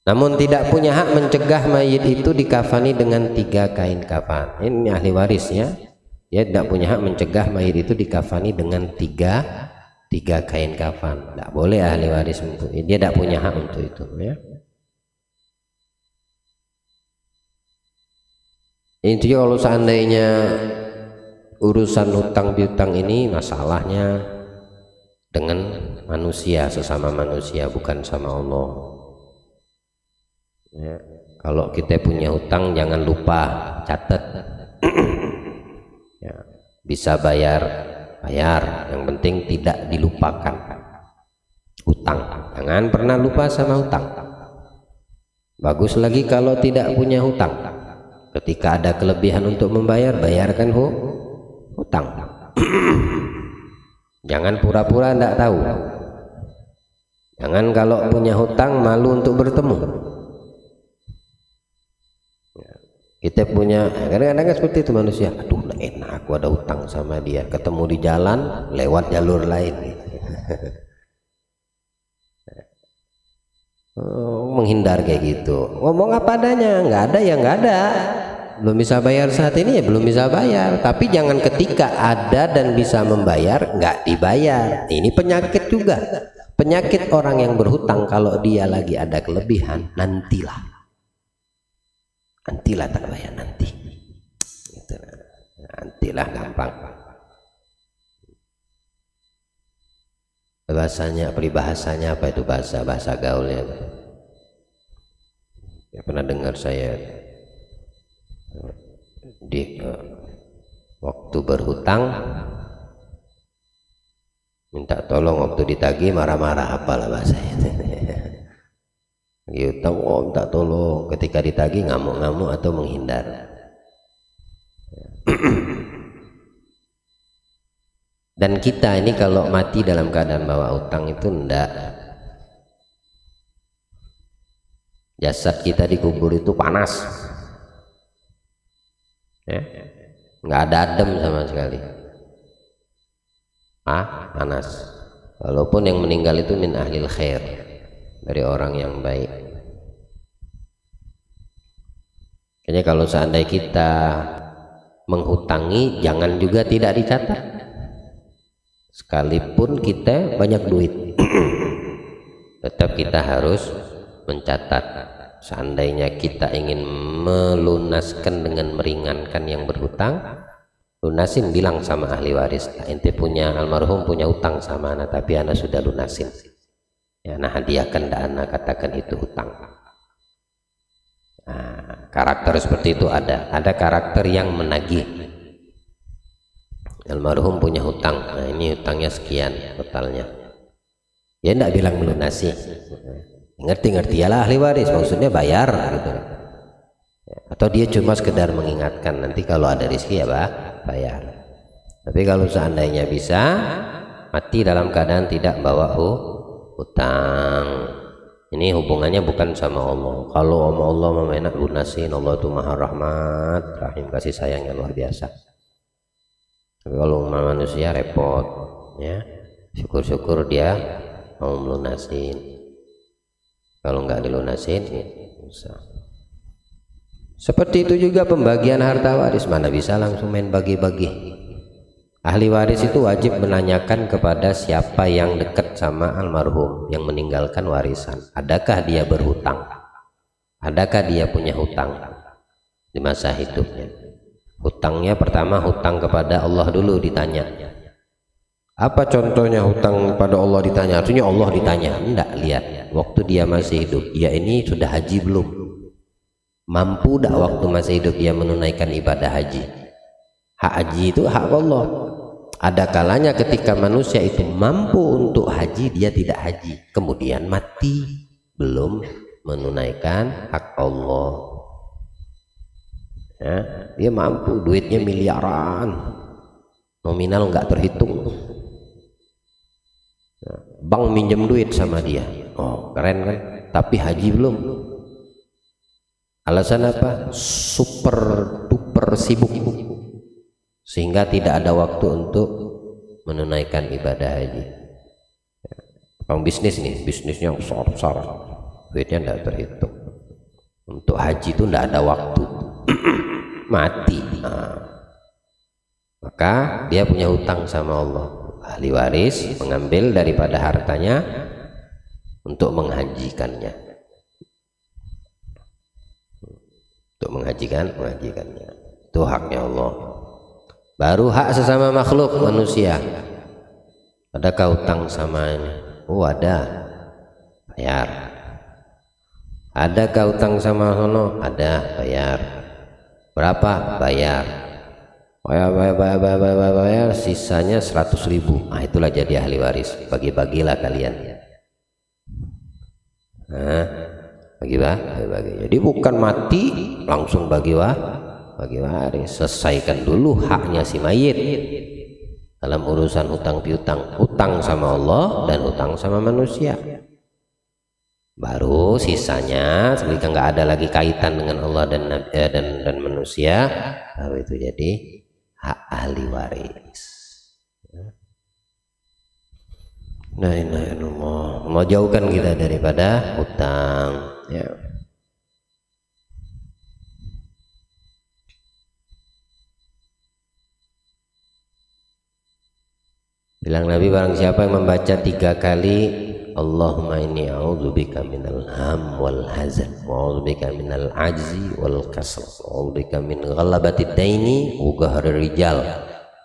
Namun tidak punya hak mencegah mayit itu dikafani dengan 3 kain kafan. Ini ahli warisnya, dia tidak punya hak mencegah mayit itu dikafani dengan 3 kain kafan. Tidak boleh ahli waris untuk dia, tidak punya hak untuk itu ya. Intinya kalau seandainya urusan hutang piutang ini masalahnya dengan manusia, sesama manusia, bukan sama Allah ya. Kalau kita punya hutang jangan lupa catat ya. Bisa bayar, yang penting tidak dilupakan hutang. Jangan pernah lupa sama hutang. Bagus lagi kalau tidak punya hutang, ketika ada kelebihan untuk membayar, bayarkan hutang. Jangan pura-pura tidak tahu. Jangan kalau punya hutang malu untuk bertemu. Kita punya, kadang-kadang seperti itu manusia. Aduh, enak aku ada hutang sama dia. Ketemu di jalan, lewat jalur lain. menghindar kayak gitu, ngomong apa adanya, nggak ada ya nggak ada, belum bisa bayar saat ini ya belum bisa bayar. Tapi jangan ketika ada dan bisa membayar nggak dibayar. Ini penyakit juga, penyakit orang yang berhutang. Kalau dia lagi ada kelebihan, nantilah tak bayar nanti gitu. Nantilah gampang. Bahasanya, peribahasanya apa itu, bahasa gaulnya ya, pernah dengar saya di waktu berhutang minta tolong, waktu ditagih marah-marah, apalah bahasanya gitu. Minta tolong, ketika ditagih ngamuk-ngamuk atau menghindar. Dan kita ini kalau mati dalam keadaan bawa utang itu ndak, jasad kita dikubur itu panas ya, nggak ada adem sama sekali, panas. Walaupun yang meninggal itu min ahlil khair, dari orang yang baik. Kayaknya kalau seandainya kita menghutangi, jangan juga tidak dicatat. Sekalipun kita banyak duit tetap kita harus mencatat. Seandainya kita ingin melunaskan dengan meringankan yang berhutang, lunasin, bilang sama ahli waris, ente punya, almarhum punya utang sama anak tapi anak sudah lunasin ya, nah hadiahkan dah anak, katakan itu hutang. Nah, karakter seperti itu ada karakter yang menagih. Almarhum punya hutang, nah ini hutangnya sekian totalnya, ya enggak bilang melunasi, ngerti ya lah ahli waris, maksudnya bayar gitu. Atau dia cuma sekedar mengingatkan, nanti kalau ada rezeki ya bayar. Tapi kalau seandainya bisa mati dalam keadaan tidak bawa hutang, ini hubungannya bukan sama Allah. Kalau sama Allah enak lunasin, Allah itu maha rahmat rahim, kasih sayangnya luar biasa. Tapi kalau manusia repot ya, syukur-syukur dia mau melunasin, kalau nggak dilunasin ya susah. Seperti itu juga pembagian harta waris, mana bisa langsung main bagi-bagi. Ahli waris itu wajib menanyakan kepada siapa yang dekat sama almarhum yang meninggalkan warisan, adakah dia berhutang, adakah dia punya hutang di masa hidupnya. Hutangnya pertama hutang kepada Allah dulu ditanya. Apa contohnya hutang pada Allah ditanya? Artinya Allah ditanya? Enggak, lihat waktu dia masih hidup, dia ini sudah haji belum? Mampu tak waktu masih hidup dia menunaikan ibadah haji? Hak haji itu hak Allah. Ada kalanya ketika manusia itu mampu untuk haji, dia tidak haji, kemudian mati belum menunaikan hak Allah ya. Dia mampu, duitnya miliaran, nominal nggak terhitung, bank minjem duit sama dia, keren kan, tapi haji belum. Alasan apa? Super duper sibuk sehingga tidak ada waktu untuk menunaikan ibadah haji. Orang bisnis nih, bisnisnya besar, duitnya tidak terhitung. Untuk haji itu tidak ada waktu, mati. Maka dia punya hutang sama Allah. Ahli waris mengambil daripada hartanya untuk menghajikannya, menghajikannya. Itu haknya Allah. Baru hak sesama makhluk manusia. Adakah hutang sama ini? Ada, bayar. Adakah hutang sama sono? Ada, bayar. Berapa? Bayar. Bayar, sisanya 100.000. Nah, itulah jadi ahli waris. Bagi-bagilah kalian. Nah, bagi. Jadi bukan mati langsung bagi waris. Selesaikan dulu haknya si mayit dalam urusan hutang piutang, hutang sama Allah dan hutang sama manusia. Baru sisanya ketika nggak ada lagi kaitan dengan Allah dan manusia, baru itu jadi hak ahli waris. La ilaha illallah. Mau jauhkan kita daripada hutang, ya. Bilang Nabi, barang siapa yang membaca 3 kali Allahumma inni a'udzubika minal ham wal hazan wa a'udzubika minal ajzi wal kasal wa a'udzubika min ghalabatid daini wa qahrir rijal,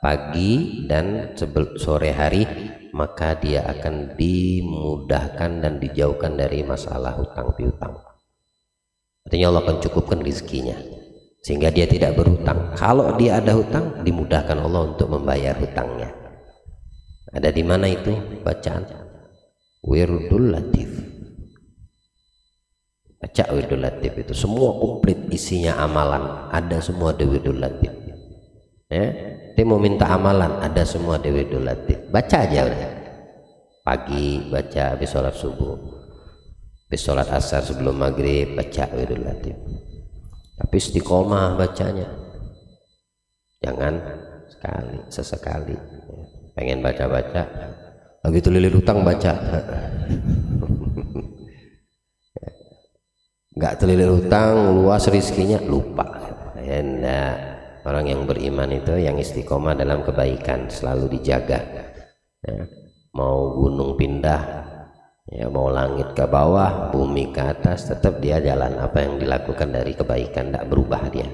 pagi dan sore hari, maka dia akan dimudahkan dan dijauhkan dari masalah hutang piutang. Artinya Allah akan cukupkan rezekinya sehingga dia tidak berhutang. Kalau dia ada hutang, dimudahkan Allah untuk membayar hutangnya. Ada di mana itu bacaan? Wirdul Latif. Baca Wirdul Latif itu semua komplit isinya amalan, ada semua di Wirdul Latif. Ya, dia mau minta amalan, ada semua di Wirdul Latif. Baca aja udah. Pagi baca habis sholat subuh, habis sholat asar sebelum maghrib baca Wirdul Latif. Tapi istiqomah bacanya, jangan sesekali. Pengen baca-baca, begitu lilit hutang baca, nggak terlilit hutang, luas rizkinya, lupa. Nah, orang yang beriman itu yang istiqomah dalam kebaikan selalu dijaga. Ya, mau gunung pindah, ya mau langit ke bawah, bumi ke atas, tetap dia jalan apa yang dilakukan dari kebaikan, tidak berubah dia.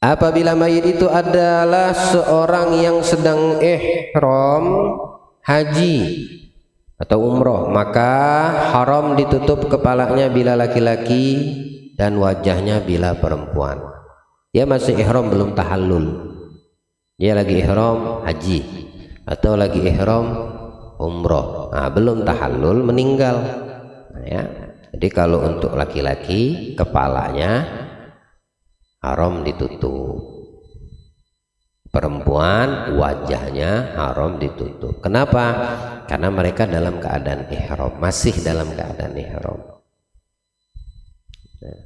Apabila mayit itu adalah seorang yang sedang ihram haji atau umroh, maka haram ditutup kepalanya bila laki-laki dan wajahnya bila perempuan. Dia masih ihram belum tahallul, dia lagi ihram haji atau lagi ihram umroh, nah, belum tahallul meninggal. Nah, ya. Jadi kalau untuk laki-laki kepalanya haram ditutup, perempuan wajahnya haram ditutup. Kenapa? Karena mereka dalam keadaan ihram, masih dalam keadaan ihram. Nah,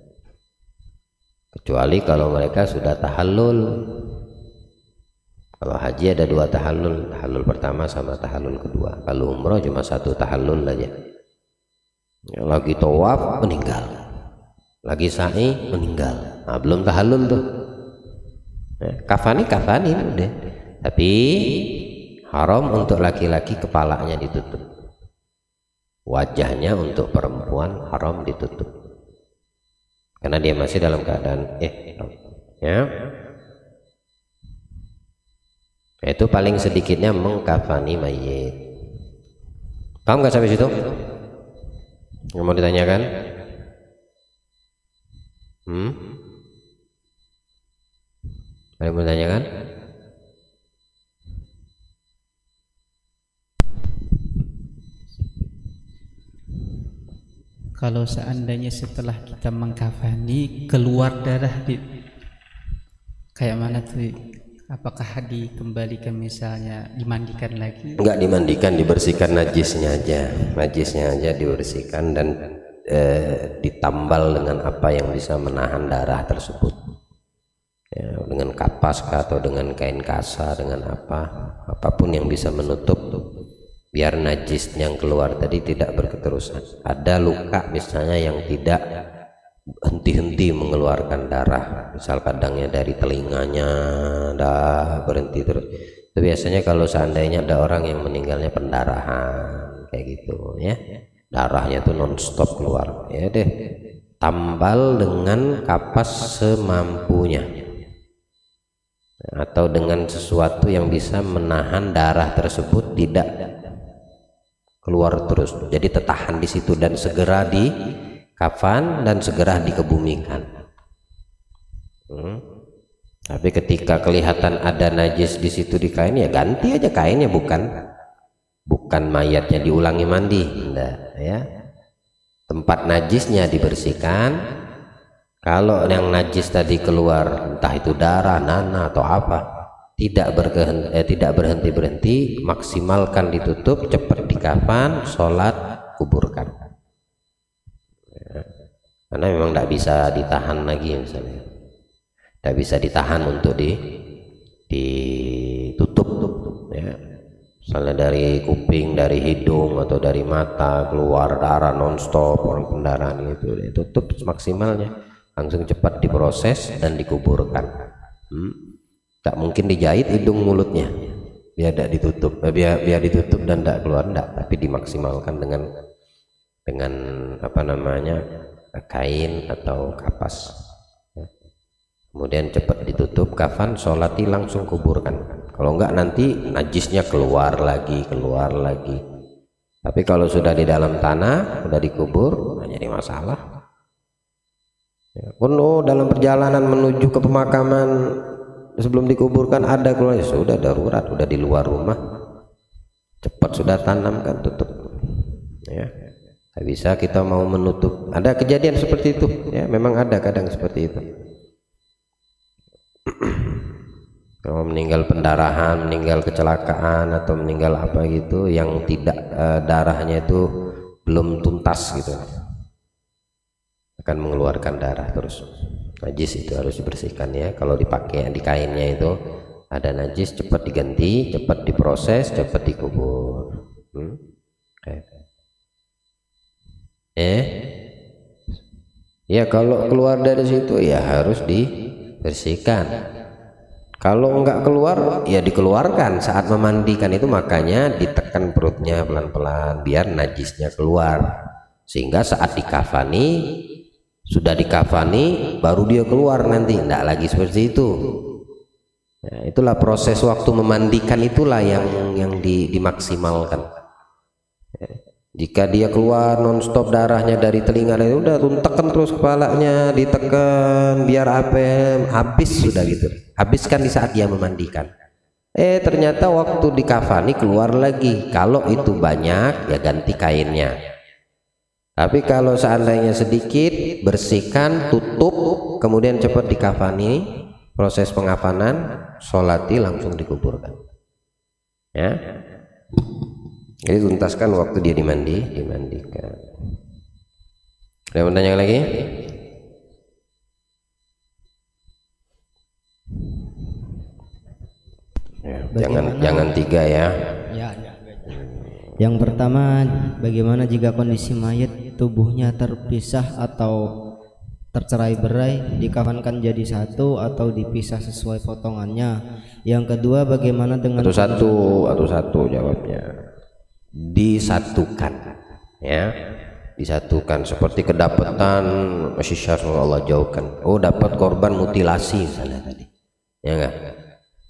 kecuali kalau mereka sudah tahallul. Kalau haji ada 2 tahallul, tahallul pertama sama tahallul kedua. Kalau umroh cuma 1 tahallul aja. Lagi tawaf meninggal, lagi sa'i meninggal, nah, belum tahallul tuh. Kafani udah. Tapi haram untuk laki-laki kepalanya ditutup, wajahnya untuk perempuan haram ditutup karena dia masih dalam keadaan ya. Itu paling sedikitnya mengkafani mayit. Paham nggak sampai situ? Yang mau ditanyakan? Ada yang mau ditanyakan? Kalau seandainya setelah kita mengkafani keluar darah kayak mana tuh? Apakah dikembalikan, misalnya dimandikan lagi? Enggak dimandikan, dibersihkan najisnya aja dibersihkan dan ditambal dengan apa yang bisa menahan darah tersebut, ya, dengan kapas atau dengan kain kasar, dengan apapun yang bisa menutup biar najis yang keluar tadi tidak berketerusan. Ada luka misalnya yang tidak henti-henti mengeluarkan darah, misal kadangnya dari telinganya dah berhenti terus, itu biasanya kalau seandainya ada orang yang meninggalnya pendarahan kayak gitu ya, darahnya tuh non-stop keluar, ya deh tambal dengan kapas semampunya atau dengan sesuatu yang bisa menahan darah tersebut tidak keluar terus, jadi tertahan di situ dan segera di kafan dan segera dikebumikan. Tapi ketika kelihatan ada najis di situ di kain, ya ganti aja kainnya, bukan mayatnya diulangi mandi, enggak, ya. Tempat najisnya dibersihkan. Kalau yang najis tadi keluar, entah itu darah, nanah atau apa, tidak berhenti, maksimalkan ditutup, cepat dikafan, sholat, kuburkan. Karena memang tidak bisa ditahan lagi, misalnya tidak bisa ditahan untuk ditutup ya. Misalnya dari kuping, dari hidung atau dari mata keluar darah nonstop, orang pendarahan itu ditutup maksimalnya, langsung cepat diproses dan dikuburkan. Tak mungkin dijahit hidung mulutnya biar tidak ditutup, biar ditutup dan tidak keluar, tidak, tapi dimaksimalkan dengan apa namanya, kain atau kapas. Kemudian cepat ditutup, kafan, sholati, langsung kuburkan. Kalau enggak nanti najisnya keluar lagi. Tapi kalau sudah di dalam tanah, sudah dikubur, nggak jadi masalah. Ya, pun dalam perjalanan menuju ke pemakaman sebelum dikuburkan ada keluar, ya sudah darurat, sudah di luar rumah, cepat sudah tanamkan, tutup. Ya, nggak bisa kita mau menutup. Ada kejadian seperti itu, ya memang ada kadang seperti itu. Kalau meninggal pendarahan, meninggal kecelakaan atau meninggal apa gitu yang tidak darahnya itu belum tuntas gitu, akan mengeluarkan darah terus. Najis itu harus dibersihkan ya. Kalau dipakai di kainnya itu ada najis, cepat diganti, cepat diproses, cepat dikubur. Ya kalau keluar dari situ ya harus dibersihkan. Kalau enggak keluar ya dikeluarkan saat memandikan itu, makanya ditekan perutnya pelan-pelan biar najisnya keluar, sehingga saat dikafani, sudah dikafani baru dia keluar nanti, enggak lagi seperti itu. Nah, itulah proses waktu memandikan, itulah yang dimaksimalkan. Jika dia keluar nonstop darahnya dari telinga, udah tekan terus kepalanya, ditekan biar apa, habis sudah gitu, habiskan di saat dia memandikan. Ternyata waktu dikafani keluar lagi. Kalau itu banyak ya ganti kainnya. Tapi kalau seandainya sedikit, bersihkan, tutup, kemudian cepat dikafani, proses pengafanan, sholati, langsung dikuburkan. Ya. Jadi tuntaskan waktu dia dimandikan. Ada yang bertanya lagi? Ya, jangan tiga ya. Yang pertama, bagaimana jika kondisi mayat tubuhnya terpisah atau tercerai-berai, dikafankan jadi satu atau dipisah sesuai potongannya? Yang kedua, bagaimana dengan satu jawabnya. Disatukan ya, disatukan. Seperti kedapatan masih syarah Allah jauhkan, dapat korban mutilasi misalnya tadi, ya enggak,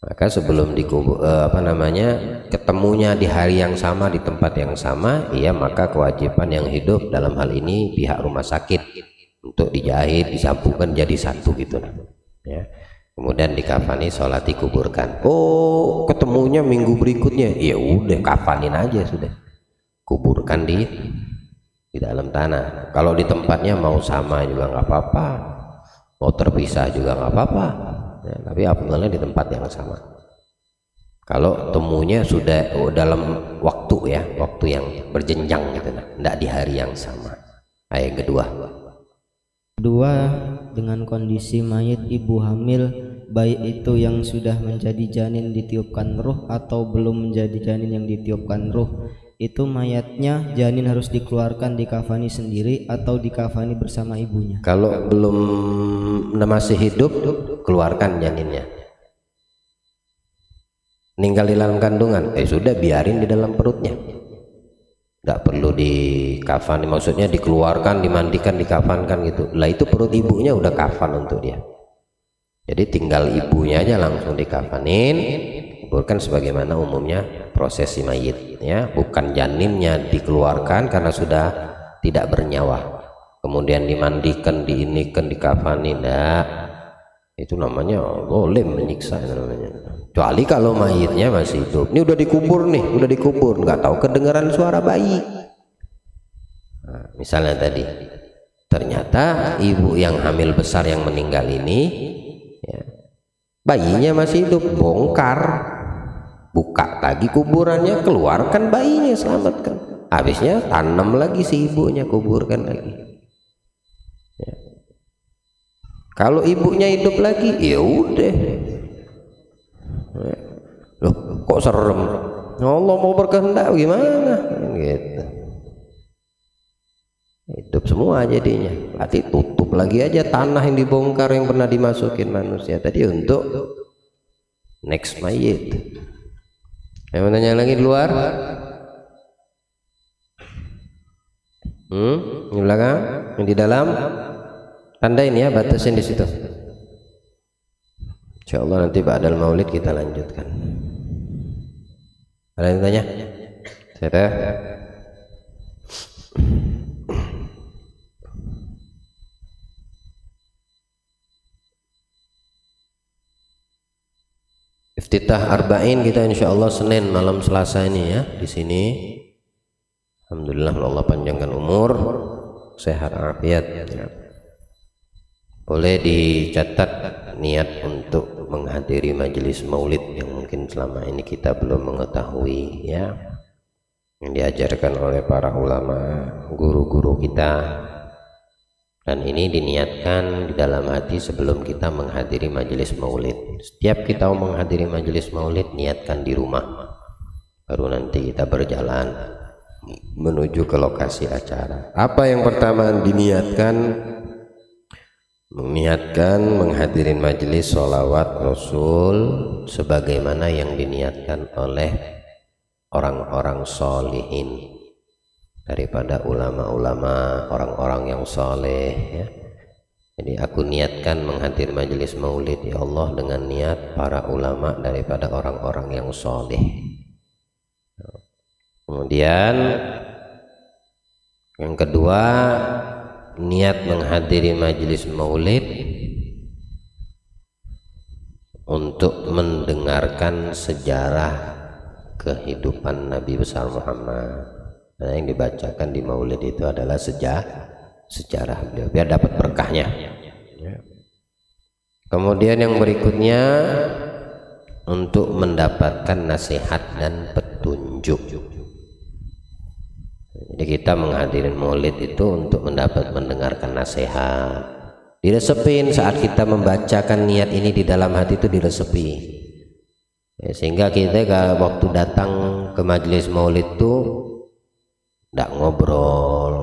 maka sebelum dikubur ketemunya di hari yang sama di tempat yang sama, iya, maka kewajiban yang hidup dalam hal ini pihak rumah sakit untuk dijahit, disambungkan jadi satu gitu ya. Kemudian dikafani, sholat, dikuburkan. Ketemunya minggu berikutnya, ya udah kafanin aja sudah, kuburkan di dalam tanah. Kalau di tempatnya mau sama juga nggak apa-apa, mau terpisah juga nggak apa-apa ya, tapi apalagi di tempat yang sama. Kalau temunya sudah dalam waktu yang berjenjang gitu, enggak di hari yang sama. Yang kedua, dengan kondisi mayat ibu hamil, baik itu yang sudah menjadi janin ditiupkan ruh atau belum menjadi janin yang ditiupkan ruh, itu mayatnya janin harus dikeluarkan, dikafani sendiri atau dikafani bersama ibunya? Kalau belum masih hidup, keluarkan janinnya. Meninggal di dalam kandungan, sudah biarin di dalam perutnya, nggak perlu dikafani, maksudnya dikeluarkan, dimandikan, dikafankan gitu. Lah itu perut ibunya udah kafan untuk dia. Jadi tinggal ibunya aja langsung dikafanin, kuburkan sebagaimana umumnya prosesi mayit ya, bukan janinnya dikeluarkan karena sudah tidak bernyawa kemudian dimandikan, diinikan, dikafani. Nah, itu namanya boleh menyiksa namanya. Kecuali kalau mayitnya masih hidup. Ini udah dikubur, nggak tahu kedengaran suara bayi. Nah, misalnya tadi ternyata ibu yang hamil besar yang meninggal ini ya, bayinya masih hidup, bongkar, buka lagi kuburannya, keluarkan bayinya, selamatkan. Habisnya tanam lagi si ibunya, kuburkan lagi ya. Kalau ibunya hidup lagi, ya udah Loh, kok serem? Allah mau berkehendak gimana? Gitu. Hidup semua jadinya. Berarti tutup lagi aja tanah yang dibongkar yang pernah dimasukin manusia tadi untuk next mayit. Yang menanya lagi di luar? Di belakang, yang di dalam, tandain ya, batasin di situ. Insyaallah nanti ba'dal maulid kita lanjutkan. Ada yang tanya? Saya Iftitah Arba'in kita insyaallah Senin malam Selasa ini ya di sini. Alhamdulillah Allah panjangkan umur, sehat afiat. Ya. Boleh dicatat niat untuk menghadiri majelis maulid yang mungkin selama ini kita belum mengetahui ya. Yang diajarkan oleh para ulama, guru-guru kita. Dan ini diniatkan di dalam hati sebelum kita menghadiri majelis maulid. Setiap kita mau menghadiri majelis maulid, niatkan di rumah. Baru nanti kita berjalan menuju ke lokasi acara. Apa yang pertama diniatkan? Meniatkan menghadiri majelis sholawat Rasul sebagaimana yang diniatkan oleh orang-orang sholihin daripada ulama-ulama, orang-orang yang soleh ya. Jadi aku niatkan menghadiri majelis maulid ya Allah dengan niat para ulama daripada orang-orang yang soleh. Kemudian yang kedua, niat menghadiri majelis maulid untuk mendengarkan sejarah kehidupan Nabi besar Muhammad. Nah, yang dibacakan di maulid itu adalah sejarah beliau biar dapat berkahnya. Kemudian yang berikutnya untuk mendapatkan nasihat dan petunjuk. Jadi kita menghadiri maulid itu untuk mendengarkan nasihat. Diresepin saat kita membacakan niat ini di dalam hati itu diresepi. Ya, sehingga kita waktu datang ke majelis maulid itu nggak ngobrol,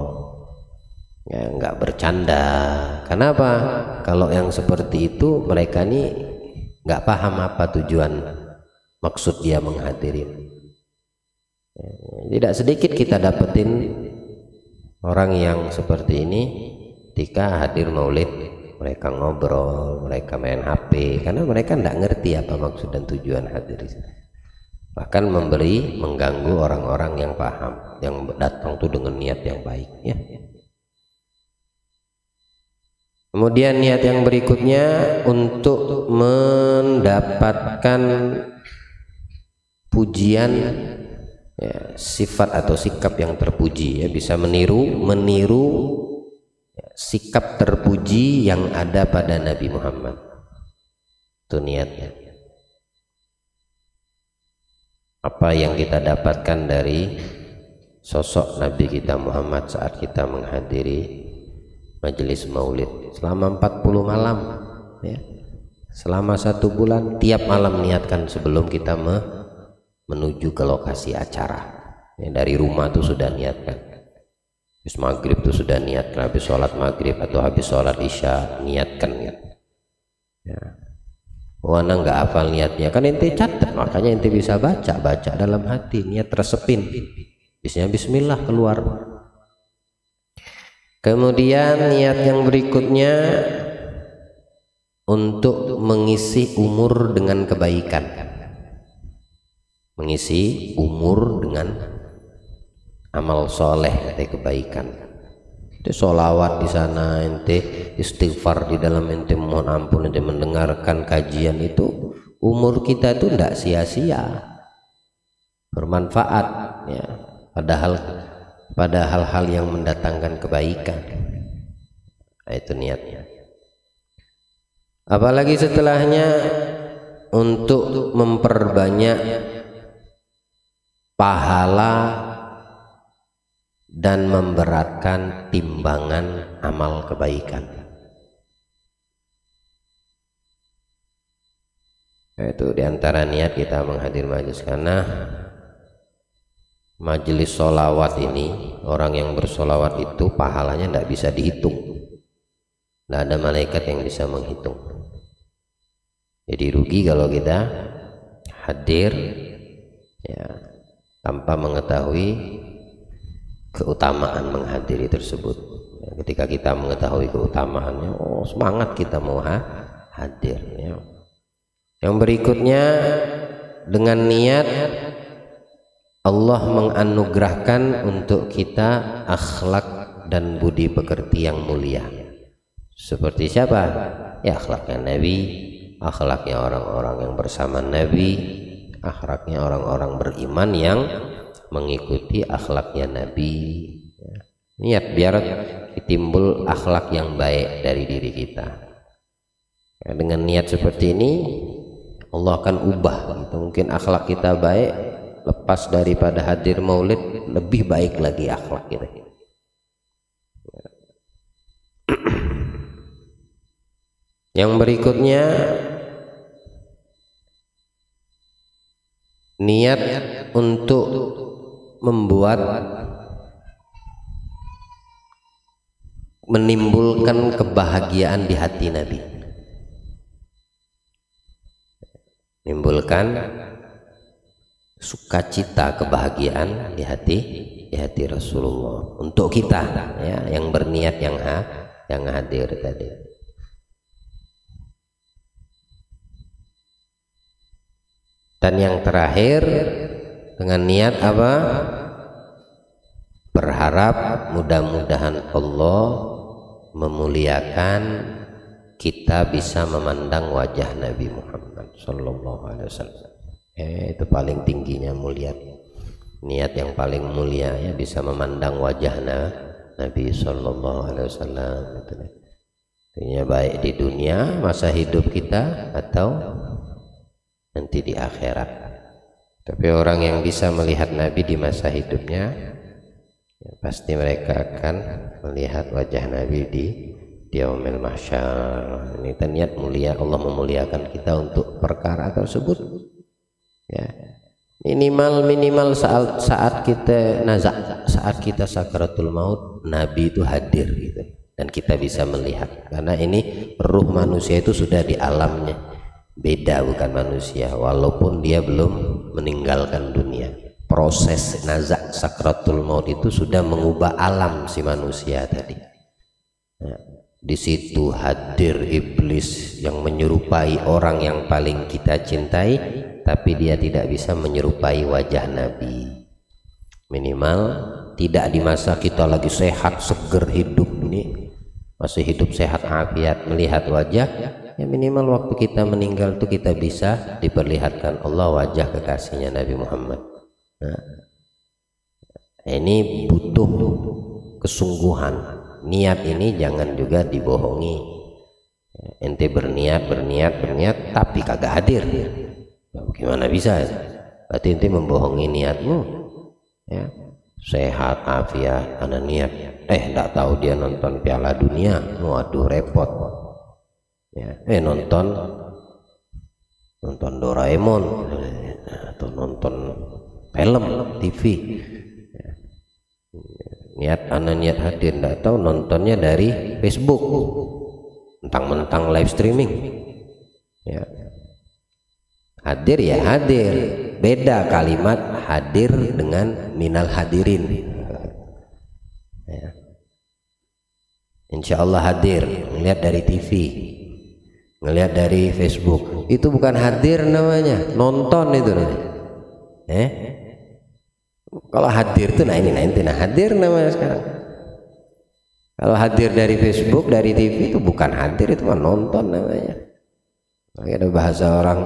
ya nggak bercanda. Kenapa? Kalau yang seperti itu mereka nih nggak paham apa tujuan maksud dia menghadiri. Tidak sedikit kita dapetin orang yang seperti ini ketika hadir maulid, mereka ngobrol, mereka main HP karena mereka tidak ngerti apa maksud dan tujuan hadir, bahkan mengganggu orang-orang yang paham, yang datang tuh dengan niat yang baik ya. Kemudian niat yang berikutnya untuk mendapatkan pujian ya, sifat atau sikap yang terpuji ya, bisa meniru ya, sikap terpuji yang ada pada Nabi Muhammad. Itu niatnya. Apa yang kita dapatkan dari sosok Nabi kita Muhammad saat kita menghadiri majelis maulid selama 40 malam ya. Selama 1 bulan tiap malam niatkan sebelum kita menuju ke lokasi acara ya, dari rumah tuh sudah niatkan. Habis maghrib tuh sudah niatkan, habis sholat maghrib atau habis sholat isya niatkan ya. Wana nggak hafal niatnya kan ente catat, makanya ente bisa baca dalam hati, niat resepin, bisnya bismillah keluar. Kemudian niat yang berikutnya untuk mengisi umur dengan kebaikan, mengisi umur dengan amal soleh atau kebaikan. Ente sholawat di sana, ente istighfar di dalam, ente mohon ampun, ente mendengarkan kajian itu, umur kita itu tidak sia-sia, bermanfaat ya, pada hal-hal yang mendatangkan kebaikan. Nah, itu niatnya. Apalagi setelahnya untuk memperbanyak pahala dan memberatkan timbangan amal kebaikan. Itu diantara niat kita menghadiri majelis, karena majelis sholawat ini, orang yang bersolawat itu pahalanya tidak bisa dihitung, tidak ada malaikat yang bisa menghitung. Jadi rugi kalau kita hadir ya tanpa mengetahui keutamaan menghadiri tersebut. Ya, ketika kita mengetahui keutamaannya, oh semangat kita mau hadir. Ya. Yang berikutnya, dengan niat Allah menganugerahkan untuk kita akhlak dan budi pekerti yang mulia. Seperti siapa? Ya akhlaknya Nabi, akhlaknya orang-orang yang bersama Nabi, akhlaknya orang-orang beriman yang mengikuti akhlaknya Nabi. Niat biar timbul akhlak yang baik dari diri kita. Dengan niat seperti ini Allah akan ubah gitu. Mungkin akhlak kita baik, lepas daripada hadir maulid lebih baik lagi akhlak kita. Yang berikutnya, niat untuk membuat, menimbulkan kebahagiaan di hati Nabi, menimbulkan sukacita, kebahagiaan di hati Rasulullah untuk kita ya, yang berniat yang hadir tadi. Dan yang terakhir, dengan niat apa? Berharap mudah-mudahan Allah memuliakan kita bisa memandang wajah Nabi Muhammad Sallallahu Alaihi Wasallam. Itu paling tingginya mulia, niat yang paling mulia ya, bisa memandang wajah Nabi Sallallahu Alaihi Wasallam. Artinya baik di dunia masa hidup kita atau nanti di akhirat. Tapi orang yang bisa melihat Nabi di masa hidupnya ya, pasti mereka akan melihat wajah Nabi di yaumil mahsyar. Ini niat mulia, Allah memuliakan kita untuk perkara tersebut ya. Minimal saat kita nazak, saat kita sakaratul maut, Nabi itu hadir gitu, dan kita bisa melihat, karena ini ruh manusia itu sudah di alamnya, beda bukan manusia, walaupun dia belum meninggalkan dunia. Proses nazak sakratul maut itu sudah mengubah alam si manusia tadi. Nah, di situ hadir iblis yang menyerupai orang yang paling kita cintai, tapi dia tidak bisa menyerupai wajah Nabi. Minimal tidak di masa kita lagi sehat seger hidup ini, masih hidup sehat afiat, melihat wajah. Ya minimal waktu kita meninggal itu kita bisa diperlihatkan Allah wajah kekasihnya Nabi Muhammad. Nah, ini butuh kesungguhan. Niat ini jangan juga dibohongi. Ente berniat tapi kagak hadir. Bagaimana bisa? Berarti ente membohongi niatmu. Ya, sehat afiat, ada niat. Enggak tahu dia nonton Piala Dunia. Waduh repot. Ya, nonton Doraemon atau nonton film TV ya. Niat hadir, tidak tahu nontonnya dari Facebook, mentang-mentang live streaming ya. Hadir ya hadir, beda kalimat hadir dengan minal hadirin ya. Insya Allah hadir, melihat dari TV, ngelihat dari Facebook, itu bukan hadir namanya, nonton itu namanya. Kalau hadir itu nah hadir namanya sekarang. Kalau hadir dari Facebook, dari TV itu bukan hadir, itu mah nonton namanya. Ada bahasa orang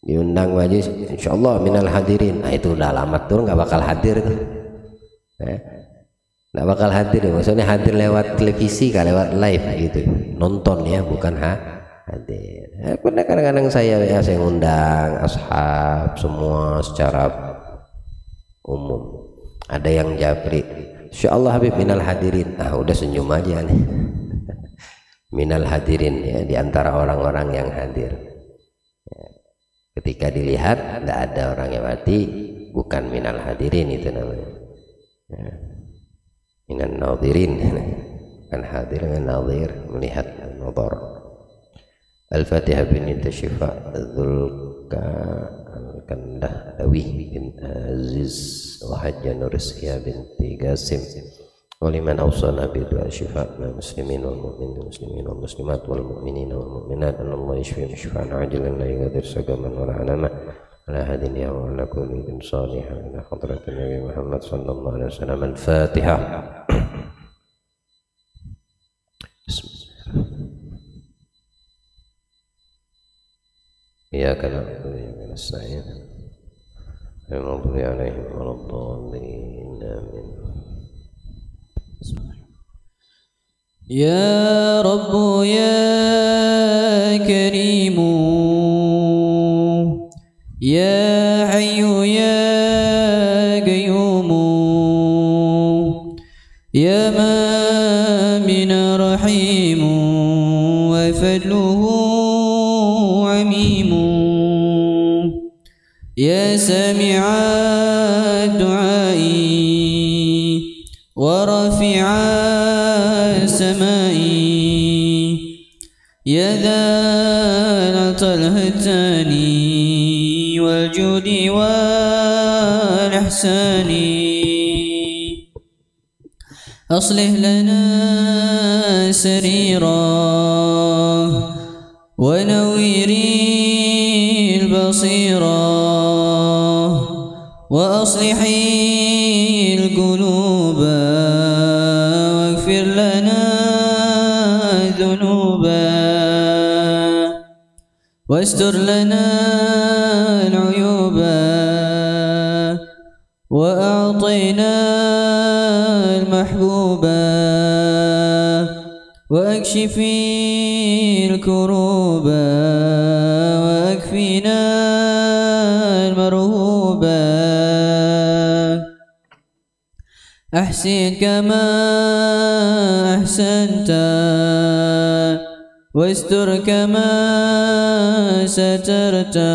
diundang majelis, insya Allah minal hadirin. Nah itu udah alamat tuh nggak bakal hadir tuh. Nggak bakal hadir, maksudnya hadir lewat televisi, kan lewat live gitu, nonton ya, bukan hadir. Kadang-kadang saya ngundang ashab semua secara umum. Ada yang japri, insya Allah Habib minal hadirin. Nah udah senyum aja nih. Minal hadirin ya, diantara orang-orang yang hadir. ketika dilihat tidak ada orangnya berarti bukan minal hadirin, itu namanya ya. Minan nadhirin, kan hadir dengan nadhir, melihat nazar. Al-Fatihah binti Syifa Dzulkandahlawi bin Aziz wa Hajja Nurisya binti Qasim wa liman awsana bi du'a syifa lil muslimin wal muslimin wal muslimat wal mu'minin wal mu'minat anallahu yashfi shifaan ajilan la yughadir saqaman wa la alama ala hadin ya wa ala kulli bin salihan ila hadratin Nabi Muhammad sallallahu alaihi wasallam. Al-Fatihah. Iyyaka na'budu wa iyyaka nasta'in ghairil maghdubi 'alaihim waladdallin amin. Ya Rabbu ya Karimu ya Hayyu ya Qayyumu ya Mamin Rahimu wa fadluhu amimu ya Sami'a du'ai wa rafi'a samai ya Dzal Hatani wal judi wal ihsani aslih lana sarira wa nawwiril basira wa aslihil quluba waghfir lana dhunuba wastur lana al-uyuba wa a'tina al-mahbuba wa akshifil kuruba wa akfina al-marhuba ahsin kama ahsanta wastur kama satarta